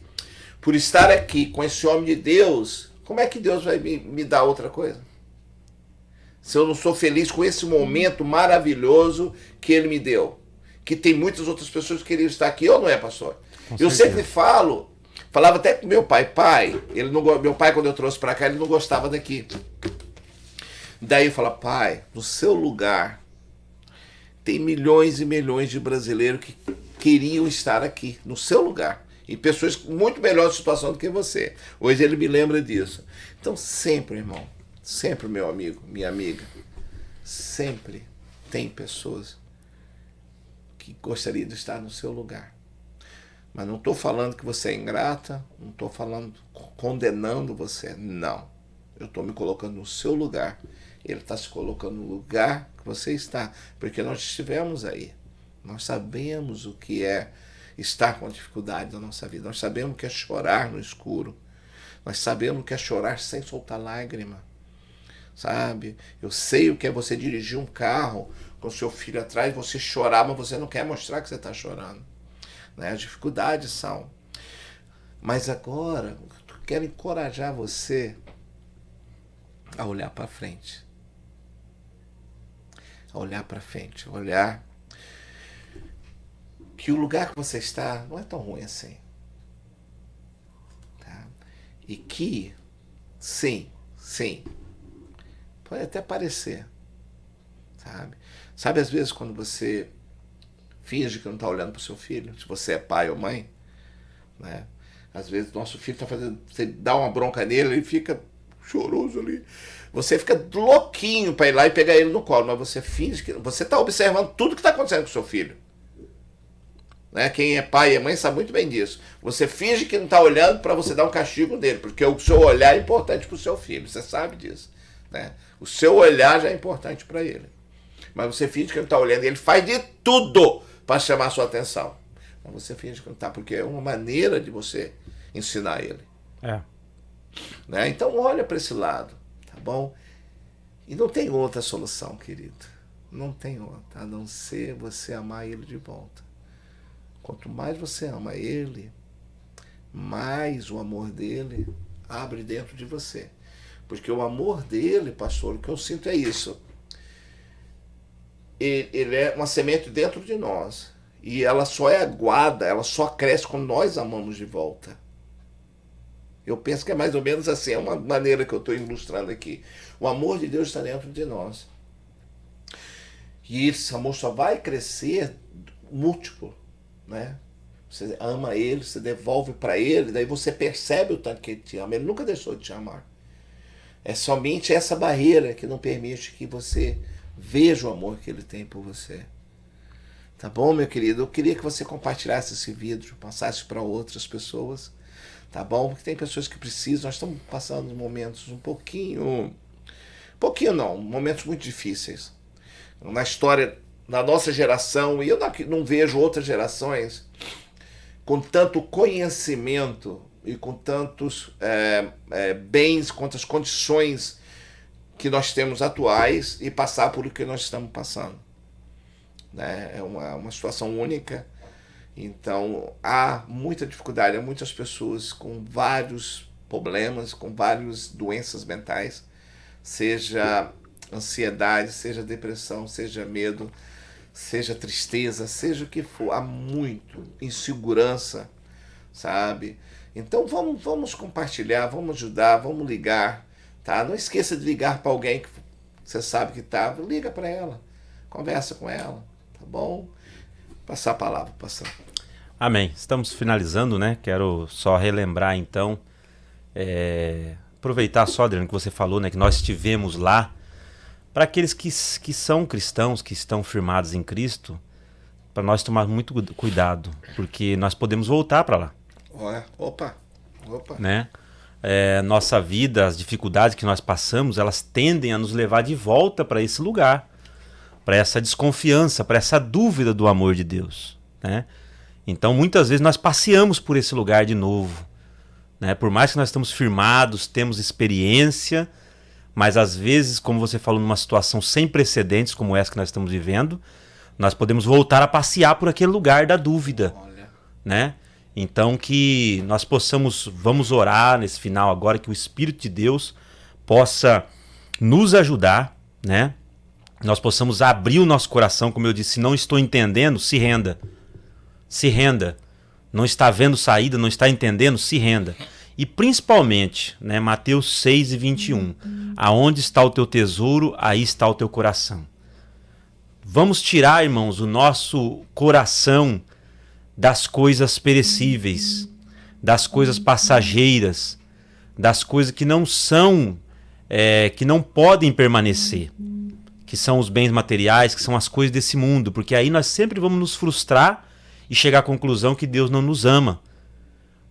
por estar aqui com esse homem de Deus, como é que Deus vai me dar outra coisa? Se eu não sou feliz com esse momento maravilhoso que ele me deu. Que tem muitas outras pessoas que queriam estar aqui, ou não é, pastor? Eu sempre falava até com meu pai. Meu pai, quando eu trouxe para cá, ele não gostava daqui. Daí eu falava, pai, no seu lugar, tem milhões e milhões de brasileiros que queriam estar aqui, no seu lugar. E pessoas com muito melhor situação do que você. Hoje ele me lembra disso. Então sempre, irmão, sempre, meu amigo, minha amiga, sempre tem pessoas que gostariam de estar no seu lugar. Mas não estou falando que você é ingrata, não estou falando condenando você, não. Eu estou me colocando no seu lugar. Ele está se colocando no lugar que você está, porque nós estivemos aí. Nós sabemos o que é estar com dificuldade na nossa vida. Nós sabemos o que é chorar no escuro. Nós sabemos o que é chorar sem soltar lágrima. Sabe? Eu sei o que é você dirigir um carro com seu filho atrás, você chorar, mas você não quer mostrar que você está chorando. Né? As dificuldades são. Mas agora, eu quero encorajar você a olhar para frente. A olhar para frente, olhar que o lugar que você está não é tão ruim assim. Tá? E que, sim, pode até parecer, sabe? Sabe, às vezes, quando você finge que não está olhando para o seu filho, se você é pai ou mãe, né? Às vezes nosso filho está fazendo, você dá uma bronca nele, ele fica choroso ali. Você fica louquinho para ir lá e pegar ele no colo, mas você finge que você está observando tudo que está acontecendo com o seu filho. Né? Quem é pai e mãe sabe muito bem disso. Você finge que não está olhando para você dar um castigo nele, porque o seu olhar é importante para o seu filho, você sabe disso. Né? O seu olhar já é importante para ele. Mas você finge que não está olhando e ele faz de tudo para chamar a sua atenção. Mas você finge que não está, porque é uma maneira de você ensinar ele. Né? Então olha para esse lado, tá bom? E não tem outra solução, querido. Não tem outra, a não ser você amar ele de volta. Quanto mais você ama ele, mais o amor dele abre dentro de você. Porque o amor dele, pastor, o que eu sinto é isso. Ele é uma semente dentro de nós. E ela só é aguada, ela só cresce quando nós amamos de volta. Eu penso que é mais ou menos assim, é uma maneira que eu estou ilustrando aqui. O amor de Deus está dentro de nós. E esse amor só vai crescer múltiplo, né? Você ama ele, você devolve para ele, daí você percebe o tanto que ele te ama. Ele nunca deixou de te amar. É somente essa barreira que não permite que você veja o amor que ele tem por você. Tá bom, meu querido? Eu queria que você compartilhasse esse vídeo, passasse para outras pessoas. Tá bom? Porque tem pessoas que precisam. Nós estamos passando momentos momentos muito difíceis. Na história da nossa geração, e eu não vejo outras gerações com tanto conhecimento e com tantos bens, quantas condições que nós temos atuais e passar por o que nós estamos passando. Né? É uma situação única. Então há muita dificuldade, há muitas pessoas com vários problemas, com várias doenças mentais, seja ansiedade, seja depressão, seja medo, seja tristeza, seja o que for, há muito insegurança, sabe? Então vamos compartilhar, vamos ajudar, vamos ligar, tá? Não esqueça de ligar para alguém que você sabe que tá, liga para ela, conversa com ela, tá bom? Passar a palavra, pastor. Amém. Estamos finalizando, né? Quero só relembrar, então, aproveitar só, Adriano, que você falou, né? Que nós estivemos lá. Para aqueles que são cristãos, que estão firmados em Cristo, para nós tomar muito cuidado, porque nós podemos voltar para lá. Opa. Né? Nossa vida, as dificuldades que nós passamos, elas tendem a nos levar de volta para esse lugar, para essa desconfiança, para essa dúvida do amor de Deus, né? Então muitas vezes nós passeamos por esse lugar de novo, né? Por mais que nós estamos firmados, temos experiência, mas às vezes, como você falou, numa situação sem precedentes como essa que nós estamos vivendo, nós podemos voltar a passear por aquele lugar da dúvida, né? Então que nós vamos orar nesse final agora, que o Espírito de Deus possa nos ajudar, né? Nós possamos abrir o nosso coração, como eu disse, se não estou entendendo, se renda. Se renda. Não está vendo saída, não está entendendo, se renda. E principalmente, né, Mateus 6:21, aonde está o teu tesouro, aí está o teu coração. Vamos tirar, irmãos, o nosso coração das coisas perecíveis, das coisas passageiras, das coisas que não são, que não podem permanecer, que são os bens materiais, que são as coisas desse mundo, porque aí nós sempre vamos nos frustrar e chegar à conclusão que Deus não nos ama.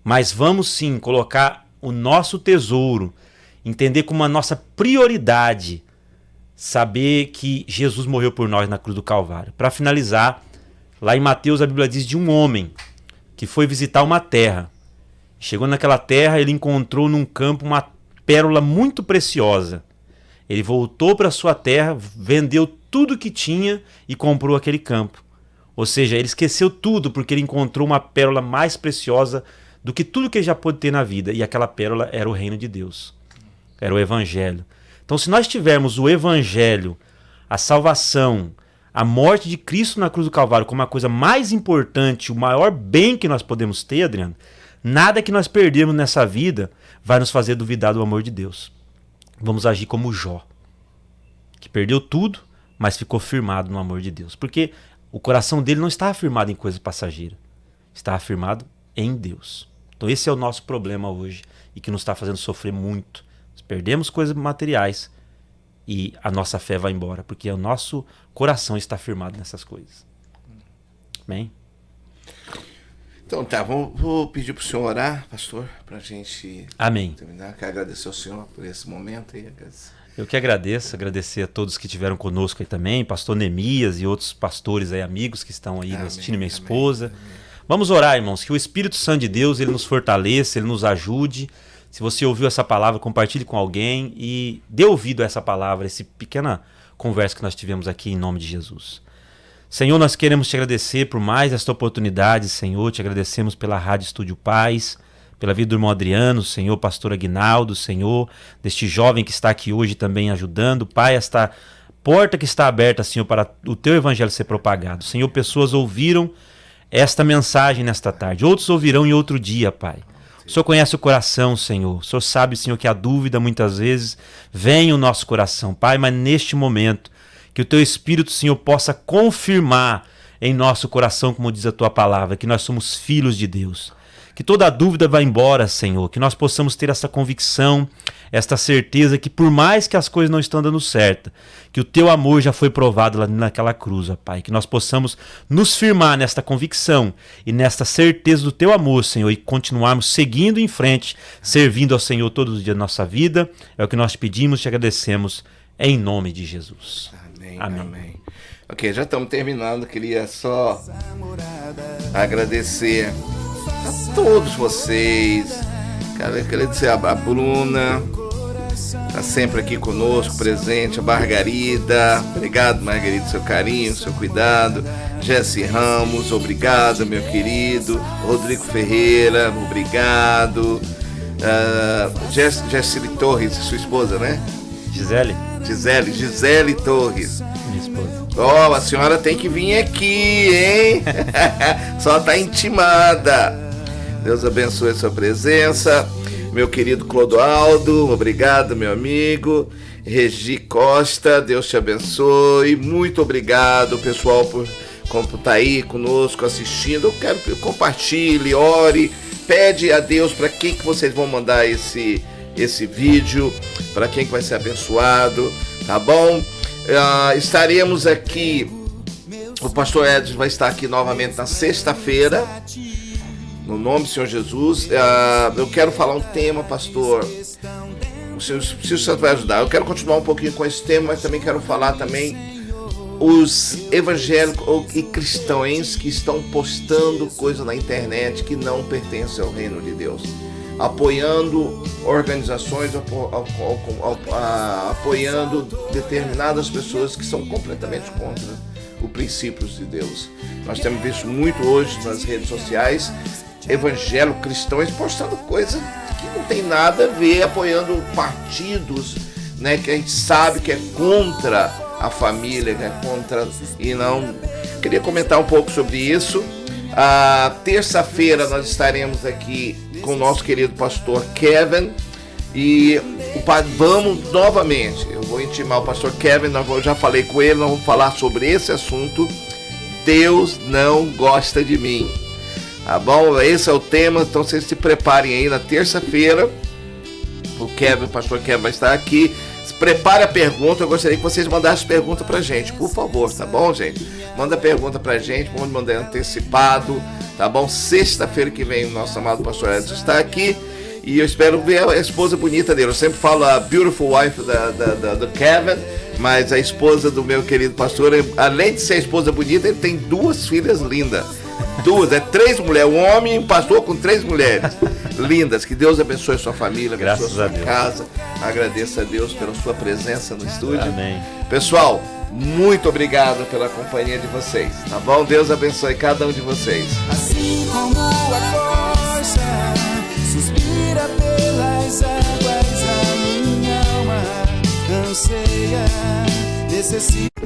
Mas vamos sim colocar o nosso tesouro, entender como a nossa prioridade, saber que Jesus morreu por nós na cruz do Calvário. Para finalizar, lá em Mateus a Bíblia diz de um homem que foi visitar uma terra. Chegou naquela terra, ele encontrou num campo uma pérola muito preciosa. Ele voltou para sua terra, vendeu tudo que tinha e comprou aquele campo. Ou seja, ele esqueceu tudo porque ele encontrou uma pérola mais preciosa do que tudo que ele já pôde ter na vida. E aquela pérola era o reino de Deus. Era o Evangelho. Então, se nós tivermos o Evangelho, a salvação, a morte de Cristo na cruz do Calvário como a coisa mais importante, o maior bem que nós podemos ter, Adriano, nada que nós perdermos nessa vida vai nos fazer duvidar do amor de Deus. Vamos agir como Jó, que perdeu tudo, mas ficou firmado no amor de Deus. Porque o coração dele não estava firmado em coisa passageira, estava firmado em Deus. Então esse é o nosso problema hoje e que nos está fazendo sofrer muito. Nós perdemos coisas materiais e a nossa fé vai embora, porque o nosso coração está firmado nessas coisas. Amém? Então tá, vou pedir pro senhor orar, pastor, pra gente Amém. terminar. Quero agradecer ao senhor por esse momento aí. Eu que agradeço, agradecer a todos que estiveram conosco aí também, pastor Neemias e outros pastores aí, amigos que estão aí assistindo, minha esposa. Amém. Vamos orar, irmãos, que o Espírito Santo de Deus, ele nos fortaleça, ele nos ajude. Se você ouviu essa palavra, compartilhe com alguém e dê ouvido a essa palavra, essa pequena conversa que nós tivemos aqui em nome de Jesus. Senhor, nós queremos te agradecer por mais esta oportunidade, Senhor, te agradecemos pela Rádio Estúdio Paz, pela vida do irmão Adriano, Senhor, pastor Aguinaldo, Senhor, deste jovem que está aqui hoje também ajudando. Pai, esta porta que está aberta, Senhor, para o teu evangelho ser propagado. Senhor, pessoas ouviram esta mensagem nesta tarde, outros ouvirão em outro dia, Pai. O Senhor conhece o coração, Senhor. O Senhor sabe, Senhor, que a dúvida muitas vezes vem no nosso coração, Pai, mas neste momento, que o teu Espírito, Senhor, possa confirmar em nosso coração, como diz a tua palavra, que nós somos filhos de Deus. Que toda a dúvida vá embora, Senhor, que nós possamos ter essa convicção, esta certeza que por mais que as coisas não estão dando certo, que o teu amor já foi provado lá naquela cruz, ó Pai, que nós possamos nos firmar nesta convicção e nesta certeza do teu amor, Senhor, e continuarmos seguindo em frente, servindo ao Senhor todos os dias da nossa vida. É o que nós te pedimos, te agradecemos, em nome de Jesus. Amém. Amém. Amém. Ok, já estamos terminando. Queria só agradecer a todos vocês. Queria dizer a Bruna, está sempre aqui conosco, presente. A Margarida, obrigado, Margarida, seu carinho, seu cuidado. Jesse Ramos, obrigado, meu querido. Rodrigo Ferreira, obrigado. Jessily Torres, sua esposa, né? Gisele Torres. Minha esposa. Ó, a senhora tem que vir aqui, hein? Só tá intimada. Deus abençoe a sua presença. Meu querido Clodoaldo, obrigado, meu amigo. Regi Costa, Deus te abençoe. Muito obrigado, pessoal, por estar aí conosco, assistindo. Eu quero que compartilhe, ore. Pede a Deus para quem que vocês vão mandar esse vídeo, para quem que vai ser abençoado, tá bom? Estaremos aqui, o pastor Edson vai estar aqui novamente na sexta-feira, no nome do Senhor Jesus. Eu quero falar um tema, pastor, se o Senhor vai ajudar, eu quero continuar um pouquinho com esse tema, mas também quero falar também os evangélicos e cristãos que estão postando coisa na internet que não pertencem ao reino de Deus, apoiando organizações, apoiando determinadas pessoas que são completamente contra os princípios de Deus. Nós temos visto muito hoje nas redes sociais evangélicos cristãos postando coisa que não tem nada a ver, apoiando partidos, né, que a gente sabe que é contra a família, que é contra, e não. Queria comentar um pouco sobre isso. Terça-feira nós estaremos aqui com o nosso querido pastor Kevin e vamos novamente, eu vou intimar o pastor Kevin, eu já falei com ele, nós vamos falar sobre esse assunto. Deus não gosta de mim, tá bom? Esse é o tema, então vocês se preparem aí na terça-feira. O pastor Kevin vai estar aqui. Prepare a pergunta, eu gostaria que vocês mandassem pergunta pra gente, por favor, tá bom, gente? Manda pergunta pra gente, vamos mandar antecipado, tá bom? Sexta-feira que vem o nosso amado pastor Edson está aqui e eu espero ver a esposa bonita dele. Eu sempre falo a beautiful wife do Kevin, mas a esposa do meu querido pastor, além de ser a esposa bonita, ele tem 2 filhas lindas. 3 mulheres, um homem e um pastor com 3 mulheres lindas. Que Deus abençoe a sua família, abençoe a sua casa. Agradeça a Deus pela sua presença no estúdio. Amém. Pessoal, muito obrigado pela companhia de vocês, tá bom? Deus abençoe cada um de vocês. Assim como a corça suspira pelas águas, a minha alma anseia, necessita.